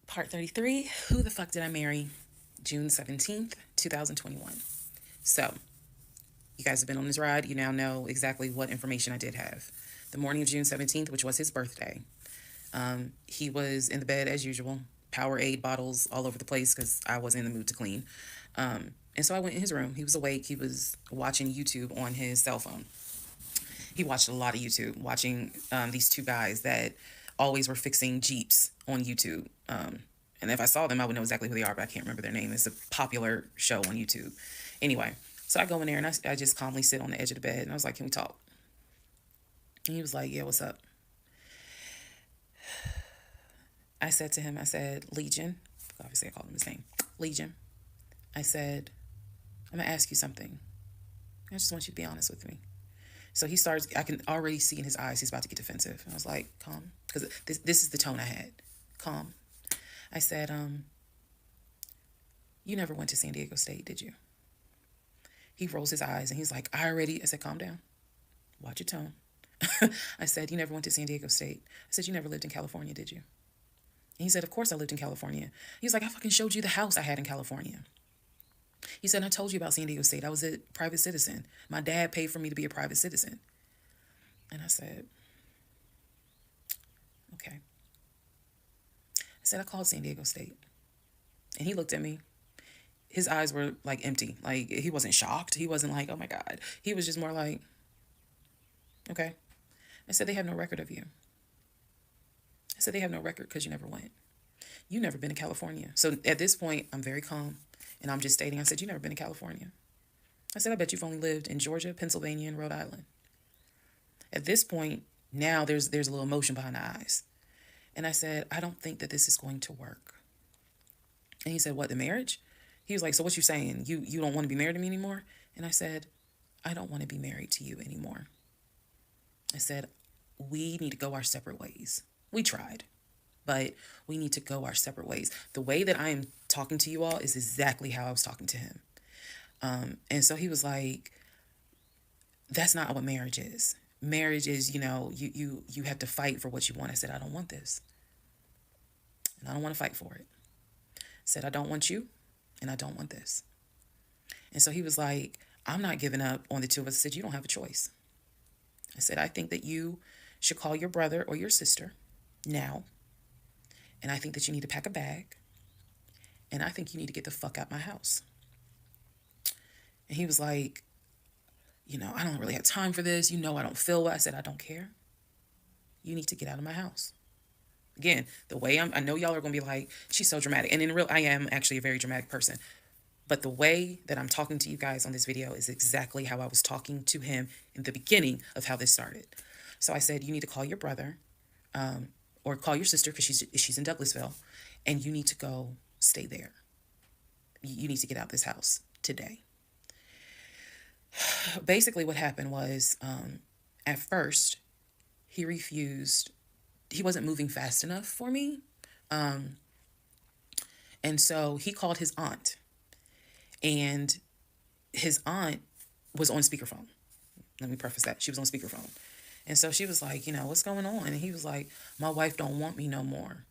Part 33, Who the Fuck Did I Marry? June 17th, 2021. So, you guys have been on this ride. You now know exactly what information I did have. The morning of June 17th, which was his birthday, he was in the bed as usual, Powerade bottles all over the place because I wasn't in the mood to clean. And so I went in his room. He was awake. He was watching YouTube on his cell phone. He watched a lot of YouTube, watching these two guys that always were fixing Jeeps on YouTube. And if I saw them, I would know exactly who they are, but I can't remember their name. It's a popular show on YouTube. Anyway, so I go in there and I just calmly sit on the edge of the bed. And I was like, can we talk? And he was like, yeah, what's up? I said to him, I said, Legion. Obviously, I called him his name. Legion. I said, I'm going to ask you something. I just want you to be honest with me. So he starts, I can already see in his eyes, he's about to get defensive. And I was like, calm. Because this is the tone I had. Calm. I said, you never went to San Diego State, did you? He rolls his eyes and he's like, I said, calm down. Watch your tone. I said, you never went to San Diego State. I said, you never lived in California, did you? And he said, of course I lived in California. He was like, I fucking showed you the house I had in California. He said, I told you about San Diego State. I was a private citizen. My dad paid for me to be a private citizen. And I said, okay. I said, I called San Diego State. And he looked at me. His eyes were like empty. Like he wasn't shocked. He wasn't like, oh my God. He was just more like, okay. I said, they have no record of you. I said, they have no record because you never went. You never been to California. So at this point, I'm very calm. And I'm just stating, I said, you never been to California. I said, I bet you've only lived in Georgia, Pennsylvania, and Rhode Island. At this point, now there's a little emotion behind the eyes. And I said, I don't think that this is going to work. And he said, what, the marriage? He was like, so what you saying? You don't want to be married to me anymore? And I said, I don't want to be married to you anymore. I said, we need to go our separate ways. We tried, but we need to go our separate ways. The way that I am talking to you all is exactly how I was talking to him. And so he was like, that's not what marriage is. Marriage is, you have to fight for what you want. I said, I don't want this. And I don't want to fight for it. I said, I don't want you and I don't want this. And so he was like, I'm not giving up on the two of us. I said, you don't have a choice. I said, I think that you should call your brother or your sister now. And I think that you need to pack a bag. And I think you need to get the fuck out my house. And he was like, I don't really have time for this. I don't feel well. I said, I don't care. You need to get out of my house. Again, the way I know y'all are going to be like, she's so dramatic. And in real, I am actually a very dramatic person. But the way that I'm talking to you guys on this video is exactly how I was talking to him in the beginning of how this started. So I said, you need to call your brother or call your sister because she's in Douglasville. And you need to go stay there. You need to get out of this house today. Basically what happened was at first he refused. He wasn't moving fast enough for me. And so he called his aunt. And his aunt was on speakerphone. Let me preface that. She was on speakerphone. And so she was like, what's going on? And he was like, my wife don't want me no more.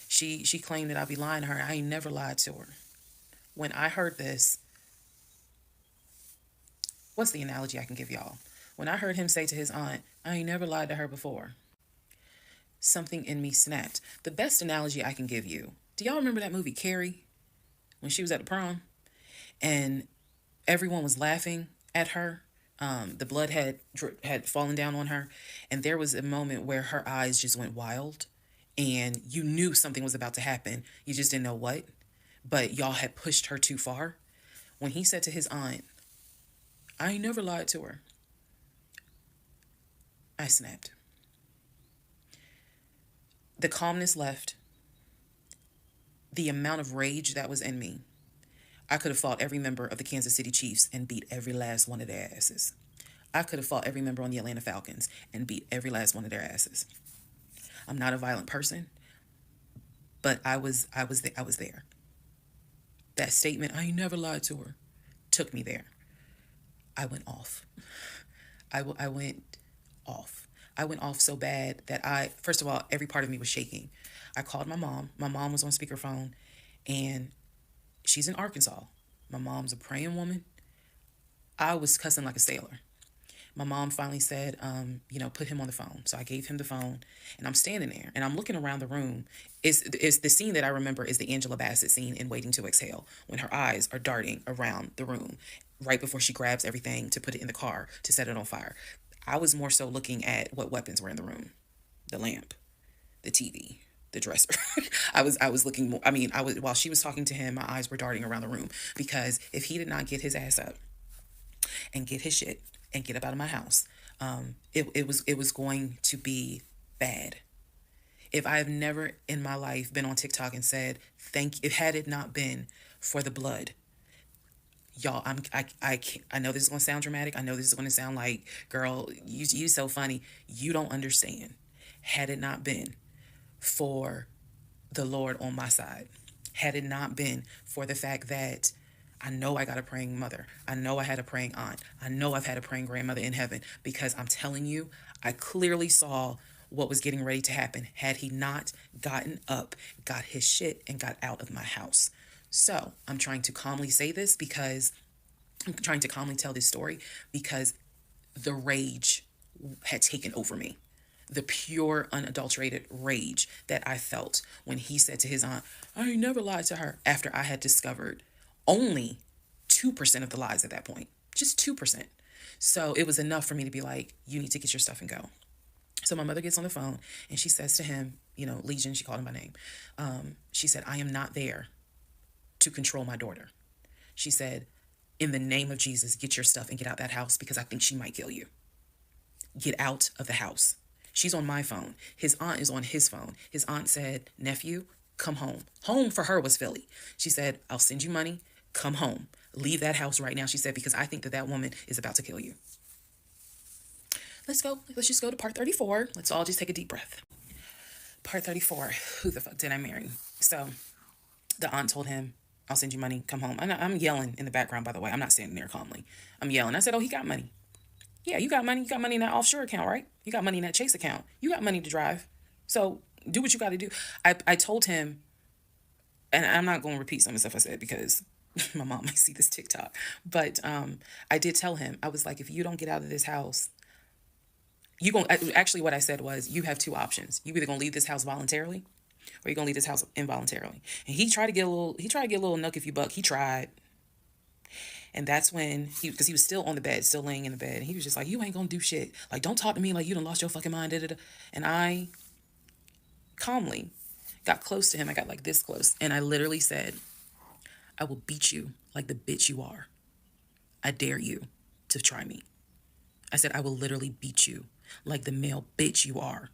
She claimed that I'd be lying to her. I ain't never lied to her. When I heard this, what's the analogy I can give y'all? When I heard him say to his aunt, I ain't never lied to her before, something in me snapped. The best analogy I can give you, do y'all remember that movie Carrie? When she was at the prom and everyone was laughing at her. The blood had fallen down on her. And there was a moment where her eyes just went wild. And you knew something was about to happen. You just didn't know what. But y'all had pushed her too far. When he said to his aunt, I ain't never lied to her, I snapped. The calmness left. The amount of rage that was in me. I could have fought every member of the Kansas City Chiefs and beat every last one of their asses. I could have fought every member on the Atlanta Falcons and beat every last one of their asses. I'm not a violent person, but I was there. That statement, I ain't never lied to her, took me there. I went off. I went off. I went off so bad that first of all, every part of me was shaking. I called my mom. My mom was on speakerphone, and she's in Arkansas. My mom's a praying woman. I was cussing like a sailor. My mom finally said, put him on the phone. So I gave him the phone, and I'm standing there and I'm looking around the room. Is the scene that I remember is the Angela Bassett scene in Waiting to Exhale, when her eyes are darting around the room right before she grabs everything to put it in the car to set it on fire. I was more so looking at what weapons were in the room: the lamp, the TV, the dresser. I was looking more. I mean, I was while she was talking to him, my eyes were darting around the room, because if he did not get his ass up and get his shit and get up out of my house, it was going to be bad. If I have never in my life been on TikTok and said thank, if had it not been for the blood, y'all, I know this is gonna sound dramatic. I know this is gonna sound like, girl, you so funny. You don't understand. Had it not been for the Lord on my side, had it not been for the fact that I know I got a praying mother, I know I had a praying aunt, I know I've had a praying grandmother in heaven, because I'm telling you, I clearly saw what was getting ready to happen had he not gotten up, got his shit, and got out of my house. So I'm trying to calmly say this because I'm trying to calmly tell this story because the rage had taken over me. The pure, unadulterated rage that I felt when he said to his aunt, I ain't never lied to her, after I had discovered only 2% of the lies at that point. Just 2%. So it was enough for me to be like, you need to get your stuff and go. So my mother gets on the phone and she says to him, Legion, she called him by name. She said, I am not there to control my daughter. She said, in the name of Jesus, get your stuff and get out that house, because I think she might kill you. Get out of the house. She's on my phone. His aunt is on his phone. His aunt said, nephew, come home. Home for her was Philly. She said, I'll send you money. Come home. Leave that house right now, she said, because I think that woman is about to kill you. Let's go. Let's just go to part 34. Let's all just take a deep breath. Part 34. Who the fuck did I marry? So the aunt told him, I'll send you money. Come home. I'm yelling in the background, by the way. I'm not standing there calmly. I'm yelling. I said, oh, he got money. Yeah, you got money. You got money in that offshore account, right? You got money in that Chase account. You got money to drive. So do what you got to do. I told him, and I'm not going to repeat some of the stuff I said because my mom might see this TikTok. But I did tell him, I was like, if you don't get out of this house, actually what I said was, you have two options. You either going to leave this house voluntarily, or you're going to leave this house involuntarily. And he tried to get a little nuck if you buck. He tried. And that's when because he was still on the bed, still laying in the bed. And he was just like, you ain't gonna do shit. Like, don't talk to me like you done lost your fucking mind. Da, da, da. And I calmly got close to him. I got like this close. And I literally said, I will beat you like the bitch you are. I dare you to try me. I said, I will literally beat you like the male bitch you are.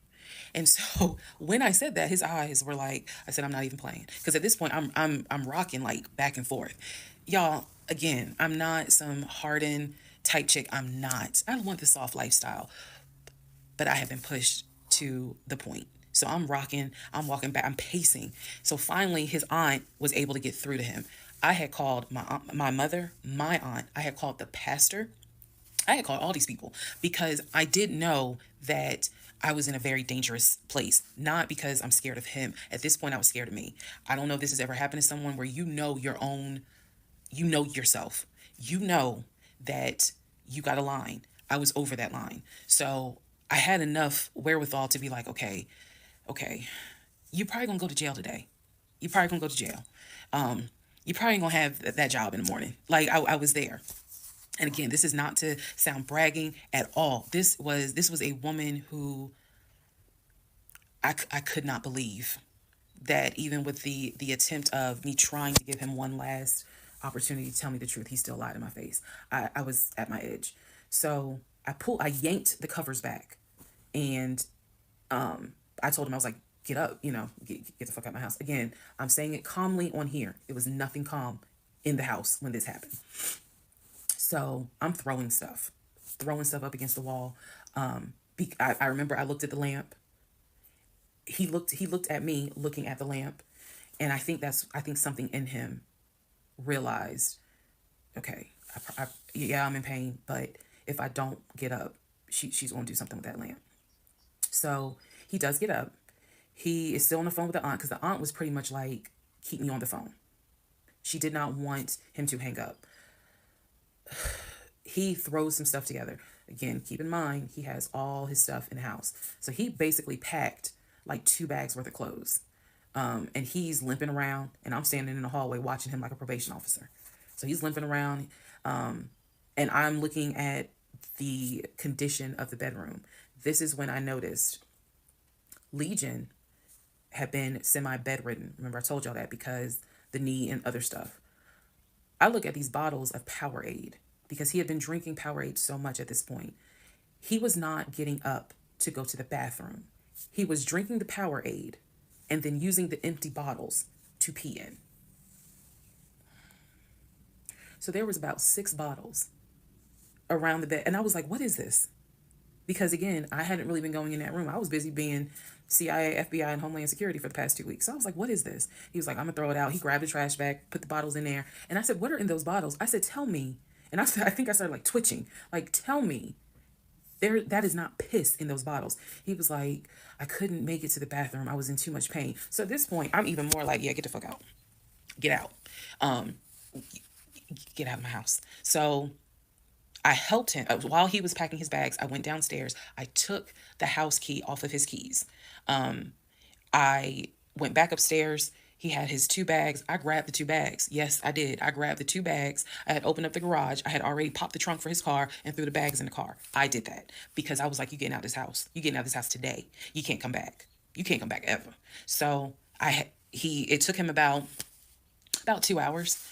And so when I said that, his eyes were like, I said, I'm not even playing. Because at this point, I'm rocking like back and forth. Y'all, again, I'm not some hardened type chick. I'm not. I want the soft lifestyle. But I have been pushed to the point. So I'm rocking, I'm walking back, I'm pacing. So finally, his aunt was able to get through to him. I had called my mother, my aunt. I had called the pastor. I had called all these people because I did know that I was in a very dangerous place. Not because I'm scared of him. At this point, I was scared of me. I don't know if this has ever happened to someone where you know yourself. You know that you got a line. I was over that line. So I had enough wherewithal to be like, okay, you probably gonna go to jail today. You probably gonna go to jail. You probably ain't gonna have that job in the morning. Like I was there. And again, this is not to sound bragging at all. This was a woman who I could not believe that even with the attempt of me trying to give him one last opportunity to tell me the truth, he still lied in my face. I was at my edge. So I yanked the covers back, and I told him, I was like, get up, get the fuck out of my house. Again, I'm saying it calmly on here. It was nothing calm in the house when this happened. So I'm throwing stuff up against the wall. I remember I looked at the lamp. He looked at me looking at the lamp. And I think something in him realized, okay, yeah, I'm in pain, but if I don't get up, she's going to do something with that lamp. So he does get up. He is still on the phone with the aunt because the aunt was pretty much like, keep me on the phone. She did not want him to hang up. He throws some stuff together. Again, keep in mind, he has all his stuff in the house. So he basically packed like 2 bags worth of clothes. And he's limping around, and I'm standing in the hallway watching him like a probation officer. So he's limping around, and I'm looking at the condition of the bedroom. This is when I noticed Legion had been semi-bedridden. Remember, I told y'all that because the knee and other stuff. I look at these bottles of Powerade because he had been drinking Powerade so much at this point. He was not getting up to go to the bathroom. He was drinking the Powerade and then using the empty bottles to pee in. So there was about 6 bottles around the bed. And I was like, what is this? Because again, I hadn't really been going in that room. I was busy being CIA, FBI, and Homeland Security for the past 2 weeks. So I was like, what is this? He was like, I'm gonna throw it out. He grabbed a trash bag, put the bottles in there. And I said, what are in those bottles? I said, tell me. And I think I started like twitching. Like, tell me. That is not piss in those bottles. He was like, I couldn't make it to the bathroom. I was in too much pain. So at this point, I'm even more like, yeah, get the fuck out. Get out. Get out of my house. So I helped him. While he was packing his bags, I went downstairs. I took the house key off of his keys. I went back upstairs. He had his 2 bags. I grabbed the 2 bags. Yes, I did. I grabbed the 2 bags. I had opened up the garage. I had already popped the trunk for his car and threw the bags in the car. I did that because I was like, you getting out of this house. You getting out of this house today. You can't come back. You can't come back ever. So it took him about 2 hours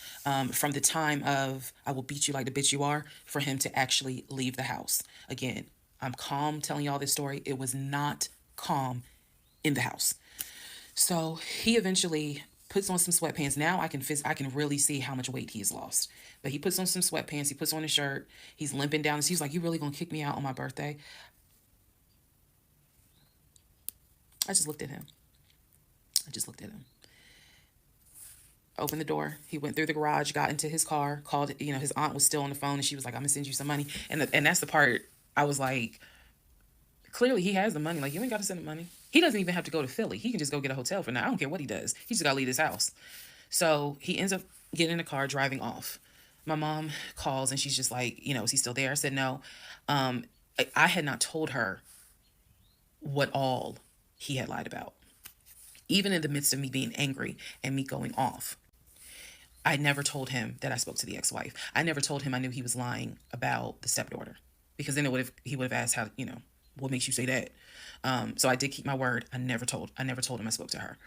from the time of I will beat you like the bitch you are for him to actually leave the house. Again, I'm calm telling y'all this story. It was not calm in the house. So he eventually puts on some sweatpants. Now I can really see how much weight he has lost. But he puts on some sweatpants. He puts on a shirt. He's limping down. He's like, you really gonna kick me out on my birthday? I just looked at him. Opened the door. He went through the garage, got into his car, called, his aunt was still on the phone, and she was like, I'm gonna send you some money. And that's the part I was like, clearly he has the money. Like, you ain't got to send him money. He doesn't even have to go to Philly. He can just go get a hotel for now. I don't care what he does. He just got to leave his house. So he ends up getting in the car, driving off. My mom calls and she's just like, is he still there? I said, no. I had not told her what all he had lied about. Even in the midst of me being angry and me going off, I never told him that I spoke to the ex-wife. I never told him I knew he was lying about the stepdaughter, because then he would have asked how, what makes you say that? So I did keep my word. I never told him I spoke to her.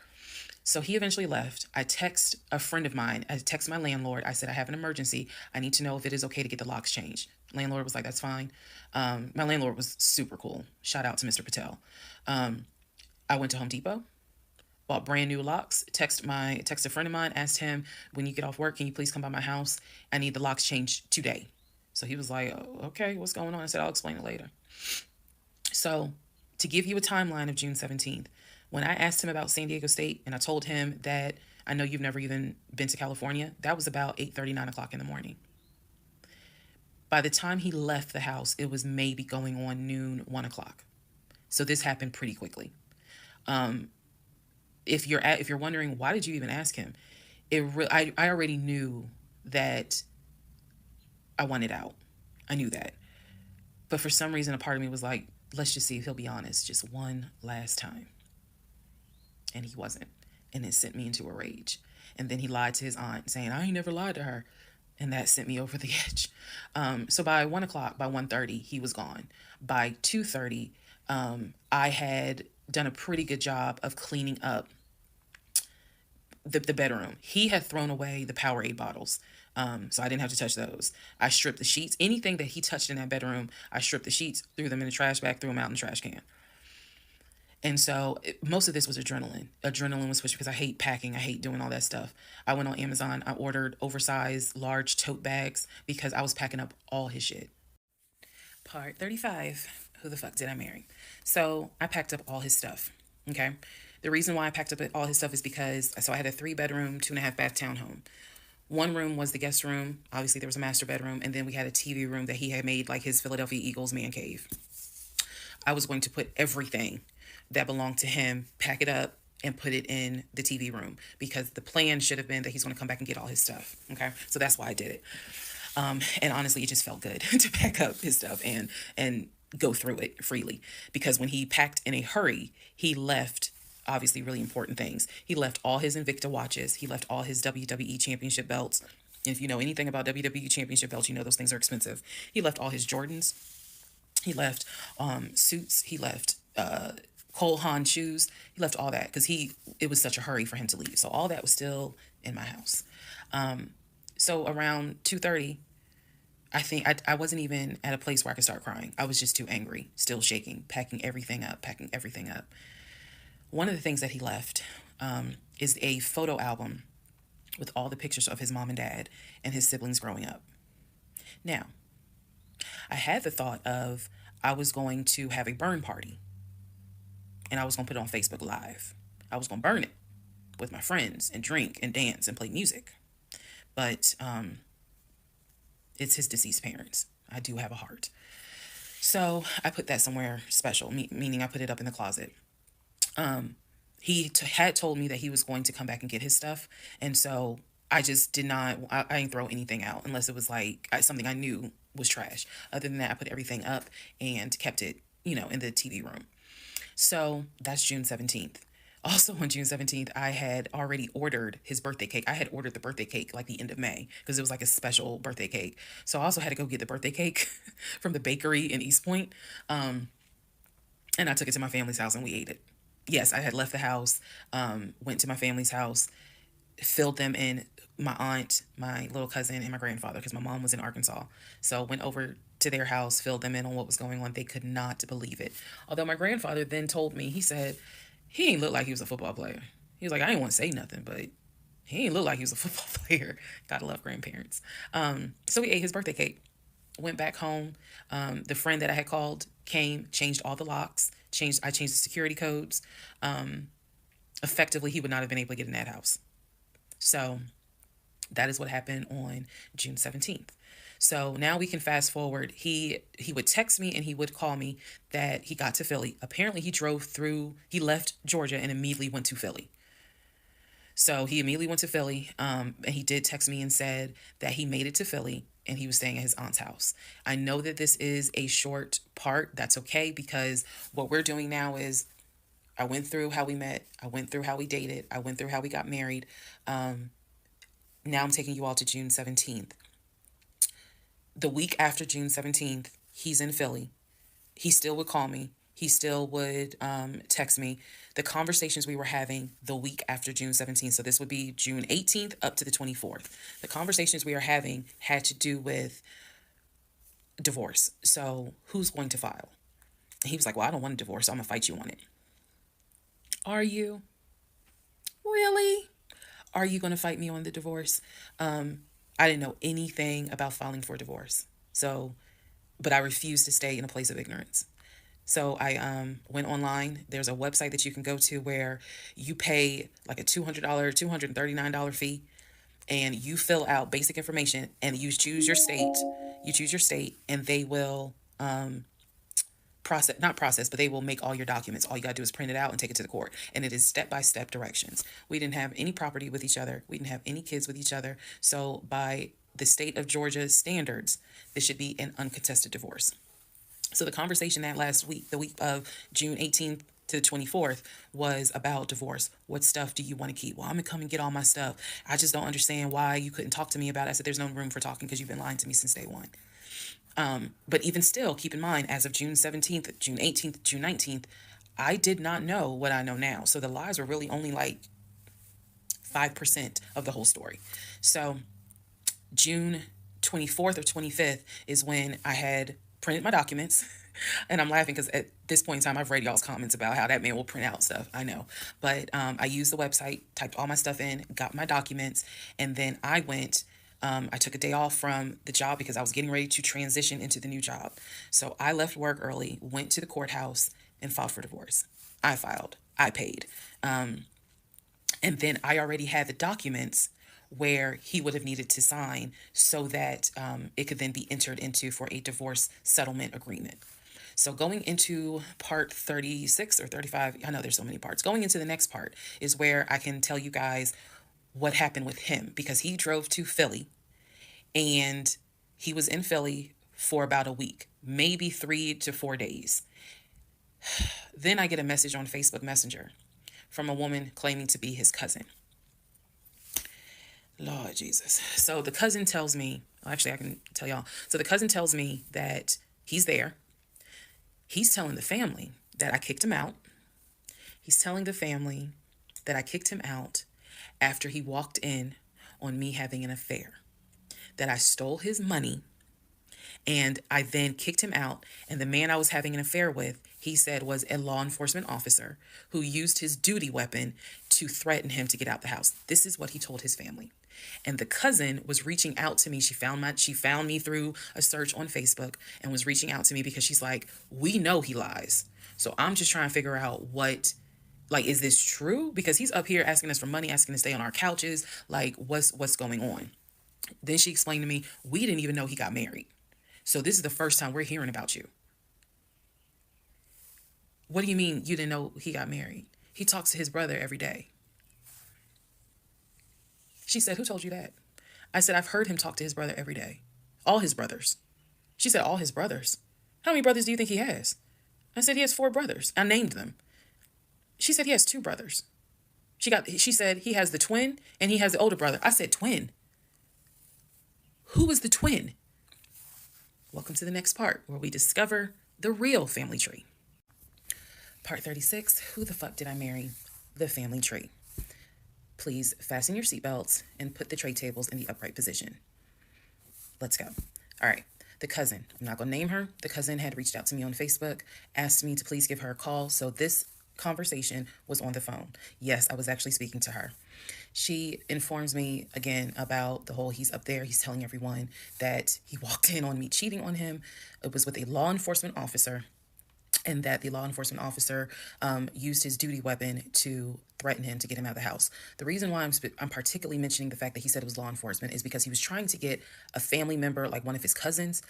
So he eventually left. I text a friend of mine. I text my landlord. I said, I have an emergency. I need to know if it is okay to get the locks changed. Landlord was like, that's fine. My landlord was super cool. Shout out to Mr. Patel. I went to Home Depot, bought brand new locks, text a friend of mine, asked him, when you get off work, can you please come by my house? I need the locks changed today. So he was like, oh, okay, what's going on? I said, I'll explain it later. So to give you a timeline of June 17th, when I asked him about San Diego State and I told him that I know you've never even been to California, that was about 8:30, 9 o'clock in the morning. By the time he left the house, it was maybe going on noon, 1 o'clock. So this happened pretty quickly. If you're wondering, why did you even ask him? I already knew that I wanted out. I knew that. But for some reason, a part of me was like, let's just see if he'll be honest just one last time. And he wasn't. And it sent me into a rage. And then he lied to his aunt saying, I ain't never lied to her. And that sent me over the edge. So by 1 o'clock, by 1:30, he was gone. By 2:30, I had done a pretty good job of cleaning up the bedroom. He had thrown away the Powerade bottles. So I didn't have to touch those. I stripped the sheets. Anything that he touched in that bedroom, I stripped the sheets, threw them in the trash bag, threw them out in the trash can. And so most of this was adrenaline. Adrenaline was pushed because I hate packing. I hate doing all that stuff. I went on Amazon. I ordered oversized, large tote bags because I was packing up all his shit. Part 35. Who the fuck did I marry? So I packed up all his stuff. Okay. The reason why I packed up all his stuff is because, I had a 3-bedroom, 2.5 bath townhome. One room was the guest room. Obviously, there was a master bedroom. And then we had a TV room that he had made like his Philadelphia Eagles man cave. I was going to put everything that belonged to him, pack it up, and put it in the TV room, because the plan should have been that he's going to come back and get all his stuff. Okay, so that's why I did it. And honestly, it just felt good to pack up his stuff and go through it freely, because when he packed in a hurry, he left obviously really important things. He left all his Invicta watches. He left all his WWE championship belts. And if you know anything about WWE championship belts, you know those things are expensive. He left all his Jordans. He left suits. He left Cole Haan shoes. He left all that because it was such a hurry for him to leave. So all that was still in my house. So around 2:30, I think I wasn't even at a place where I could start crying. I was just too angry, still shaking, packing everything up, packing everything up. One of the things that he left is a photo album with all the pictures of his mom and dad and his siblings growing up. Now, I had the thought of I was going to have a burn party and I was going to put it on Facebook Live. I was going to burn it with my friends and drink and dance and play music. But it's his deceased parents. I do have a heart. So I put that somewhere special, meaning I put it up in the closet. He had told me that he was going to come back and get his stuff. And so I just did not, I didn't throw anything out unless it was like something I knew was trash. Other than that, I put everything up and kept it, in the TV room. So that's June 17th. Also on June 17th, I had already ordered his birthday cake. I had ordered the birthday cake like the end of May because it was like a special birthday cake. So I also had to go get the birthday cake from the bakery in East Point. And I took it to my family's house and we ate it. Yes, I had left the house, went to my family's house, filled them in, my aunt, my little cousin, and my grandfather, because my mom was in Arkansas. So went over to their house, filled them in on what was going on. They could not believe it. Although my grandfather then told me, he said, he ain't look like he was a football player. He was like, I didn't want to say nothing, but he ain't look like he was a football player. Gotta love grandparents. So we ate his birthday cake, went back home. The friend that I had called came, changed all the locks, I changed the security codes. Effectively, he would not have been able to get in that house. So that is what happened on June 17th. So now we can fast forward. He would text me and he would call me that he got to Philly. Apparently he left Georgia and immediately went to Philly. So he immediately went to Philly, and he did text me and said that he made it to Philly and he was staying at his aunt's house. I know that this is a short part. That's okay, because what we're doing now is I went through how we met. I went through how we dated. I went through how we got married. Now I'm taking you all to June 17th. The week after June 17th, he's in Philly. He still would call me. He still would text me. The conversations we were having the week after June 17th, so this would be June 18th up to the 24th. The conversations we were having had to do with divorce. So who's going to file? And he was like, well, I don't want a divorce, so I'm going to fight you on it. Are you? Really? Are you going to fight me on the divorce? I didn't know anything about filing for divorce. But I refused to stay in a place of ignorance. So I went online. There's a website that you can go to where you pay like a $200, $239 fee, and you fill out basic information and you choose your state. You choose your state and they will but they will make all your documents. All you got to do is print it out and take it to the court. And it is step-by-step directions. We didn't have any property with each other. We didn't have any kids with each other. So by the state of Georgia's standards, this should be an uncontested divorce. So the conversation that last week, the week of June 18th to the 24th, was about divorce. What stuff do you want to keep? Well, I'm going to come and get all my stuff. I just don't understand why you couldn't talk to me about it. I said, there's no room for talking because you've been lying to me since day one. But even still, keep in mind, as of June 17th, June 18th, June 19th, I did not know what I know now. So the lies were really only like 5% of the whole story. So June 24th or 25th is when I had printed my documents. And I'm laughing because at this point in time, I've read y'all's comments about how that man will print out stuff. I know. But I used the website, typed all my stuff in, got my documents, and then I went... I took a day off from the job because I was getting ready to transition into the new job. So I left work early, went to the courthouse, and filed for divorce. I filed. I paid. And then I already had the documents where he would have needed to sign so that it could then be entered into for a divorce settlement agreement. So going into part 36 or 35, I know there's so many parts. Going into the next part is where I can tell you guys what happened with him, because he drove to Philly and he was in Philly for about a week, maybe 3 to 4 days. Then I get a message on Facebook Messenger from a woman claiming to be his cousin. Lord Jesus. So the cousin tells me, actually, I can tell y'all. So the cousin tells me that he's there. He's telling the family that I kicked him out. He's telling the family that I kicked him out after he walked in on me having an affair, that I stole his money, and I then kicked him out. And the man I was having an affair with, he said, was a law enforcement officer who used his duty weapon to threaten him to get out the house. This is what he told his family. And the cousin was reaching out to me. She found me through a search on Facebook and was reaching out to me because she's like, we know he lies. So I'm just trying to figure out what, like, is this true? Because he's up here asking us for money, asking to stay on our couches. Like, what's going on? Then she explained to me, we didn't even know he got married. So this is the first time we're hearing about you. What do you mean you didn't know he got married? He talks to his brother every day. She said, who told you that? I said, I've heard him talk to his brother every day. All his brothers. She said, all his brothers? How many brothers do you think he has? I said, he has 4 brothers. I named them. She said, he has 2 brothers. She said, he has the twin and he has the older brother. I said, twin? Who is the twin? Welcome to the next part where we discover the real family tree. Part 36, who the fuck did I marry? The family tree. Please fasten your seatbelts and put the tray tables in the upright position. Let's go. All right. The cousin, I'm not going to name her. The cousin had reached out to me on Facebook, asked me to please give her a call. So this conversation was on the phone. Yes, I was actually speaking to her. She informs me again about the whole, he's up there. He's telling everyone that he walked in on me cheating on him. It was with a law enforcement officer, and that the law enforcement officer used his duty weapon to threaten him to get him out of the house. The reason why I'm particularly mentioning the fact that he said it was law enforcement is because he was trying to get a family member, like one of his cousins,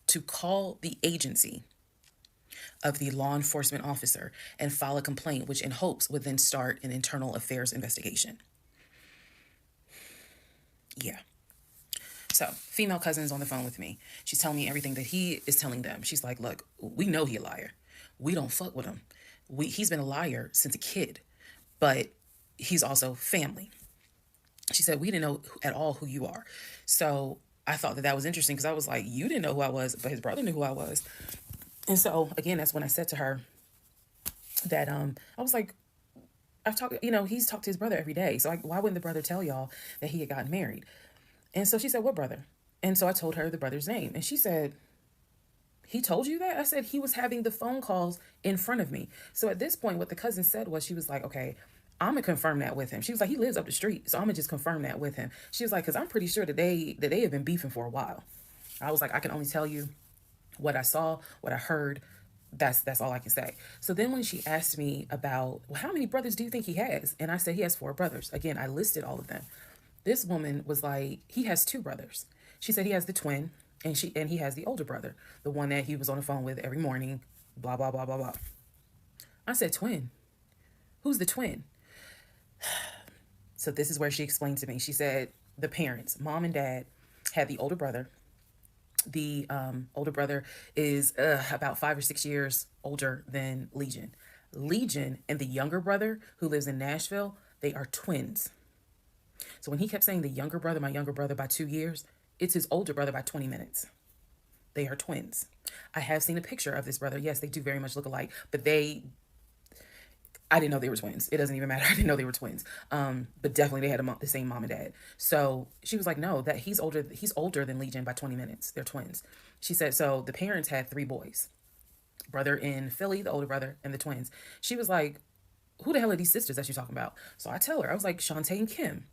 to call the agency of the law enforcement officer and file a complaint, which in hopes would then start an internal affairs investigation. Yeah. So, female cousin's on the phone with me. She's telling me everything that he is telling them. She's like, look, we know he a liar. We don't fuck with him. He's been a liar since a kid, but he's also family. She said, we didn't know at all who you are. So I thought that was interesting because I was like, you didn't know who I was, but his brother knew who I was. And so, again, that's when I said to her that I was like, he's talked to his brother every day. So why wouldn't the brother tell y'all that he had gotten married? And so she said, what brother? And so I told her the brother's name. And she said, he told you that? I said, he was having the phone calls in front of me. So at this point, what the cousin said was, she was like, okay, I'm going to confirm that with him. She was like, he lives up the street, so I'm going to just confirm that with him. She was like, because I'm pretty sure that they have been beefing for a while. I was like, I can only tell you what I saw, what I heard. That's all I can say. So then when she asked me about, well, how many brothers do you think he has? And I said, he has 4 brothers. Again, I listed all of them. This woman was like, he has 2 brothers. She said he has the twin, and he has the older brother, the one that he was on the phone with every morning, blah, blah, blah, blah, blah. I said, twin? Who's the twin? So this is where she explained to me. She said the parents, mom and dad, had the older brother. The older brother is about 5 or 6 years older than Legion. Legion and the younger brother, who lives in Nashville, they are twins. So when he kept saying the younger brother, my younger brother by 2 years, it's his older brother by 20 minutes. They are twins. I have seen a picture of this brother. Yes, they do very much look alike, but I didn't know they were twins. It doesn't even matter. I didn't know they were twins. But definitely they had the same mom and dad. So she was like, no, that he's older than Legion by 20 minutes. They're twins. She said, so the parents had 3 boys, brother in Philly, the older brother, and the twins. She was like, who the hell are these sisters that you're talking about? So I tell her, I was like, Shantae and Kim.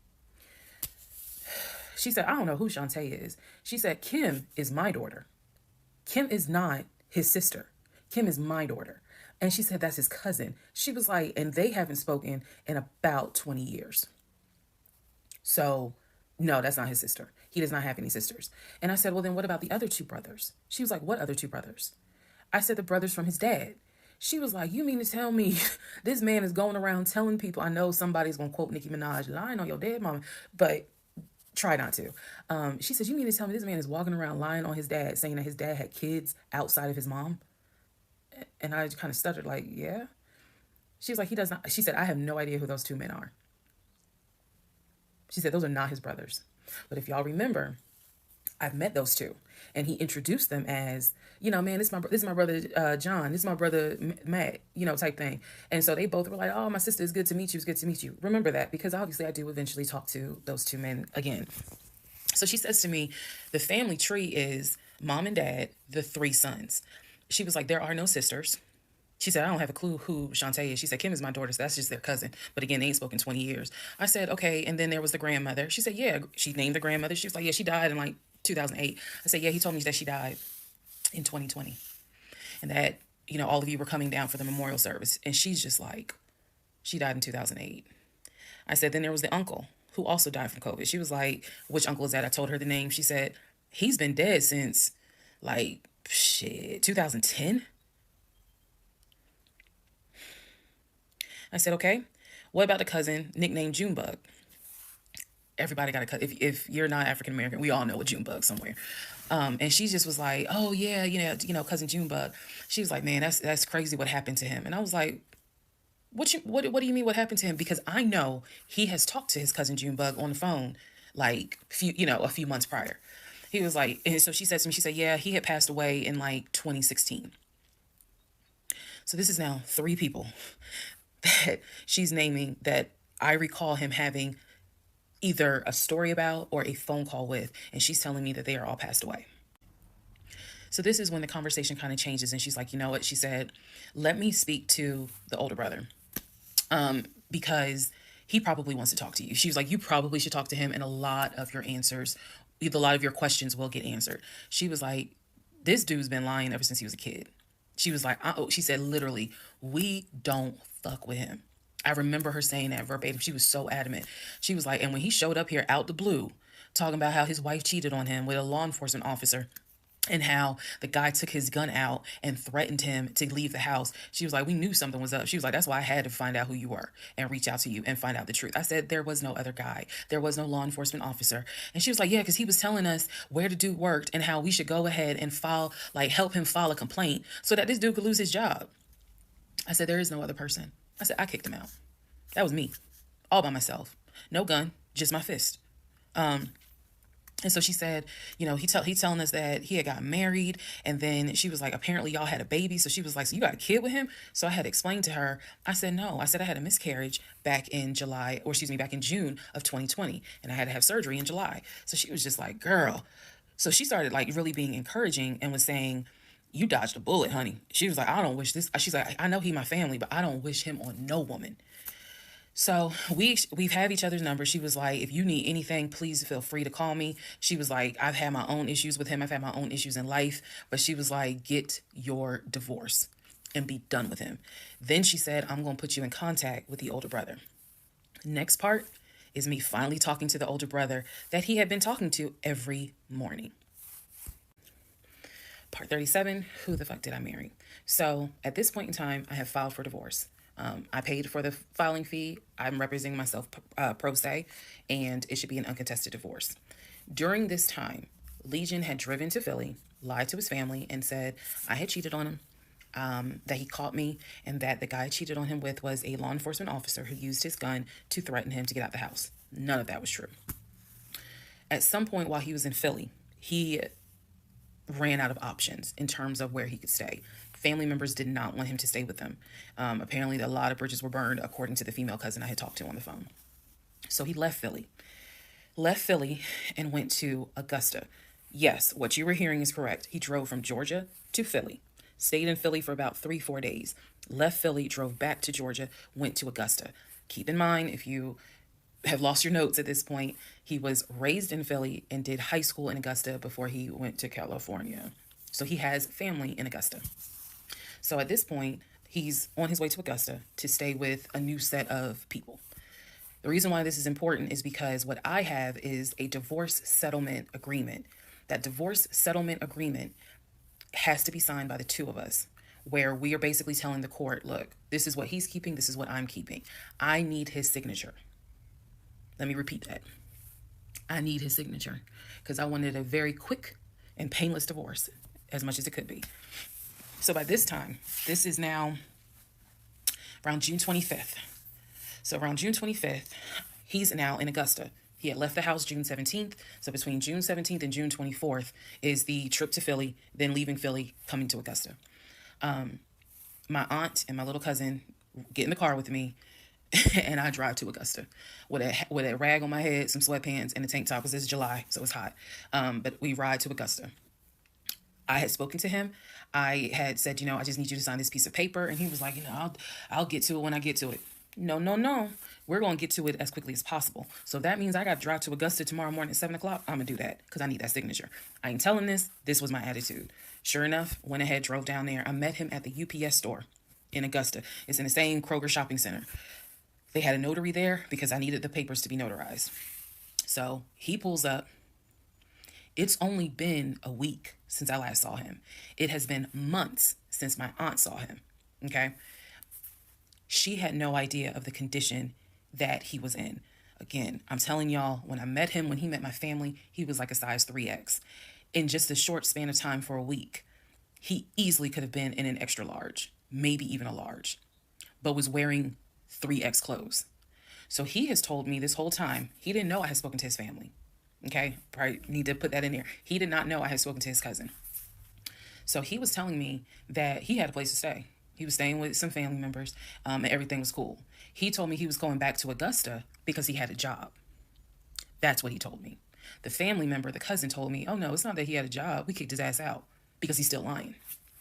She said, I don't know who Shantae is. She said, Kim is my daughter. Kim is not his sister. Kim is my daughter. And she said, that's his cousin. She was like, and they haven't spoken in about 20 years. So, no, that's not his sister. He does not have any sisters. And I said, well, then what about the other 2 brothers? She was like, what other 2 brothers? I said, the brother's from his dad. She was like, you mean to tell me this man is going around telling people, I know somebody's going to quote Nicki Minaj, lying on your dead mama, but try not to. She said, you mean to tell me this man is walking around lying on his dad, saying that his dad had kids outside of his mom? And I kind of stuttered, like, yeah. She was like, he does not. She said, I have no idea who those two men are. She said, those are not his brothers. But if y'all remember, I've met those two, and he introduced them as, man, this is my brother John, this is my brother Matt, type thing. And so they both were like, oh, my sister, it's good to meet you. It's good to meet you. Remember that, because obviously I do eventually talk to those two men again. So she says to me, the family tree is mom and dad, the three sons. She was like, there are no sisters. She said, I don't have a clue who Shantae is. She said, Kim is my daughter, so that's just their cousin. But again, they ain't spoken 20 years. I said, okay. And then there was the grandmother. She said, yeah. She named the grandmother. She was like, yeah, she died in like 2008. I said, yeah, he told me that she died in 2020. And that, all of you were coming down for the memorial service. And she's just like, she died in 2008. I said, then there was the uncle who also died from COVID. She was like, which uncle is that? I told her the name. She said, he's been dead since like, 2010. I said, okay, what about the cousin nicknamed Junebug? Everybody got a cousin. If you're not African American, we all know a Junebug somewhere. And she just was like, oh yeah, cousin Junebug. She was like, man, that's crazy what happened to him. And I was like, what do you mean what happened to him? Because I know he has talked to his cousin Junebug on the phone like a few months prior. He was like, and so she said to me, she said, yeah, he had passed away in like 2016. So this is now 3 people that she's naming that I recall him having either a story about or a phone call with, and she's telling me that they are all passed away. So this is when the conversation kind of changes, and she's like, you know what? She said, let me speak to the older brother, because he probably wants to talk to you. She was like, you probably should talk to him, and a lot of your questions will get answered. She was like, this dude's been lying ever since he was a kid. She was like, she said, literally, we don't fuck with him. I remember her saying that verbatim. She was so adamant. She was like, and when he showed up here out the blue, talking about how his wife cheated on him with a law enforcement officer, and how the guy took his gun out and threatened him to leave the house. She was like, we knew something was up. She was like, that's why I had to find out who you were and reach out to you and find out the truth. I said, there was no other guy. There was no law enforcement officer. And she was like, yeah, because he was telling us where the dude worked and how we should go ahead and help him file a complaint so that this dude could lose his job. I said, there is no other person. I said, I kicked him out. That was me, all by myself. No gun, just my fist. And so she said, he's telling us that he had got married, and then she was like, apparently y'all had a baby. So she was like, so you got a kid with him? So I had explained to her, I said, no. I said I had a miscarriage back in back in June of 2020, and I had to have surgery in July. So she was just like, girl. So she started like really being encouraging and was saying, you dodged a bullet, honey. She was like, I don't wish this. She's like, I know he my family, but I don't wish him on no woman. So we've had each other's numbers. She was like, if you need anything, please feel free to call me. She was like, I've had my own issues with him. I've had my own issues in life. But she was like, get your divorce and be done with him. Then she said, I'm going to put you in contact with the older brother. Next part is me finally talking to the older brother that he had been talking to every morning. Part 37, who the fuck did I marry? So at this point in time, I have filed for divorce. I paid for the filing fee. I'm representing myself pro se, and it should be an uncontested divorce. During this time, Legion had driven to Philly, lied to his family, and said I had cheated on him, that he caught me, and that the guy I cheated on him with was a law enforcement officer who used his gun to threaten him to get out the house. None of that was true. At some point while he was in Philly, he ran out of options in terms of where he could stay. Family members did not want him to stay with them. Apparently, a lot of bridges were burned, according to the female cousin I had talked to on the phone. So he left Philly and went to Augusta. Yes, what you were hearing is correct. He drove from Georgia to Philly, stayed in Philly for about 3-4 days, left Philly, drove back to Georgia, went to Augusta. Keep in mind, if you have lost your notes at this point, he was raised in Philly and did high school in Augusta before he went to California. So he has family in Augusta. So at this point, he's on his way to Augusta to stay with a new set of people. The reason why this is important is because what I have is a divorce settlement agreement. That divorce settlement agreement has to be signed by the two of us, where we are basically telling the court, look, this is what he's keeping, this is what I'm keeping. I need his signature. Let me repeat that. I need his signature because I wanted a very quick and painless divorce, as much as it could be. So by this time, this is now around June 25th. So around June 25th, he's now in Augusta. He had left the house June 17th. So between June 17th and June 24th is the trip to Philly, then leaving Philly, coming to Augusta. My aunt and my little cousin get in the car with me, and I drive to Augusta with a rag on my head, some sweatpants, and a tank top because it's July, so it's hot. But we ride to Augusta. I had spoken to him. I had said, I just need you to sign this piece of paper. And he was like, I'll get to it when I get to it. No, no, no. We're going to get to it as quickly as possible. So that means I got to drive to Augusta tomorrow morning at 7 o'clock. I'm going to do that because I need that signature. I ain't telling this. This was my attitude. Sure enough, went ahead, drove down there. I met him at the UPS store in Augusta. It's in the same Kroger shopping center. They had a notary there because I needed the papers to be notarized. So he pulls up. It's only been a week since I last saw him. It has been months since my aunt saw him. Okay. She had no idea of the condition that he was in. Again, I'm telling y'all, when I met him, when he met my family, he was like a size 3X. In just a short span of time for a week, he easily could have been in an extra large, maybe even a large, but was wearing 3X clothes. So he has told me this whole time, he didn't know I had spoken to his family. Okay, probably need to put that in there. He did not know I had spoken to his cousin. So he was telling me that he had a place to stay. He was staying with some family members, and everything was cool. He told me he was going back to Augusta because he had a job. That's what he told me. The family member, the cousin, told me, "Oh no, it's not that he had a job. We kicked his ass out because he's still lying,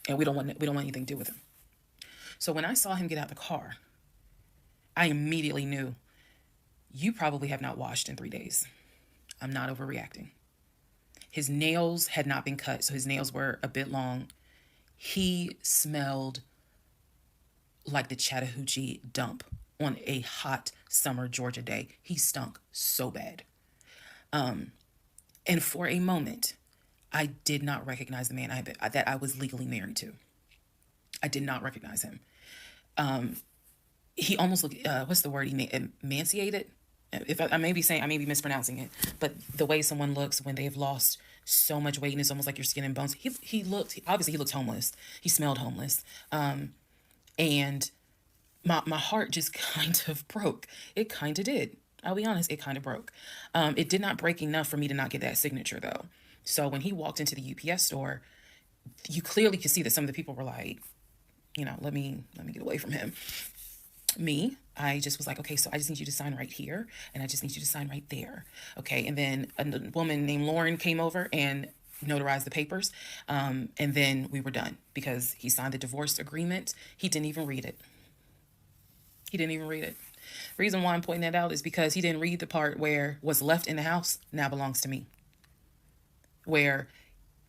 and we don't want anything to do with him." So when I saw him get out the car, I immediately knew, you probably have not washed in 3 days. I'm not overreacting. His nails had not been cut, so his nails were a bit long. He smelled like the Chattahoochee dump on a hot summer Georgia day. He stunk so bad. And for a moment, I did not recognize the man that I was legally married to. I did not recognize him. He almost looked, what's the word? Emaciated? I may be mispronouncing it, but the way someone looks when they've lost so much weight and it's almost like your skin and bones. He looked homeless. He smelled homeless. And my heart just kind of broke. It kind of did. I'll be honest, it kind of broke. It did not break enough for me to not get that signature though. So when he walked into the UPS store, you clearly could see that some of the people were like, let me get away from him. Me, I just was like, okay, so I just need you to sign right here, and I just need you to sign right there. Okay, and then a woman named Lauren came over and notarized the papers, and then we were done because he signed the divorce agreement. He didn't even read it. The reason why I'm pointing that out is because he didn't read the part where what's left in the house now belongs to me, where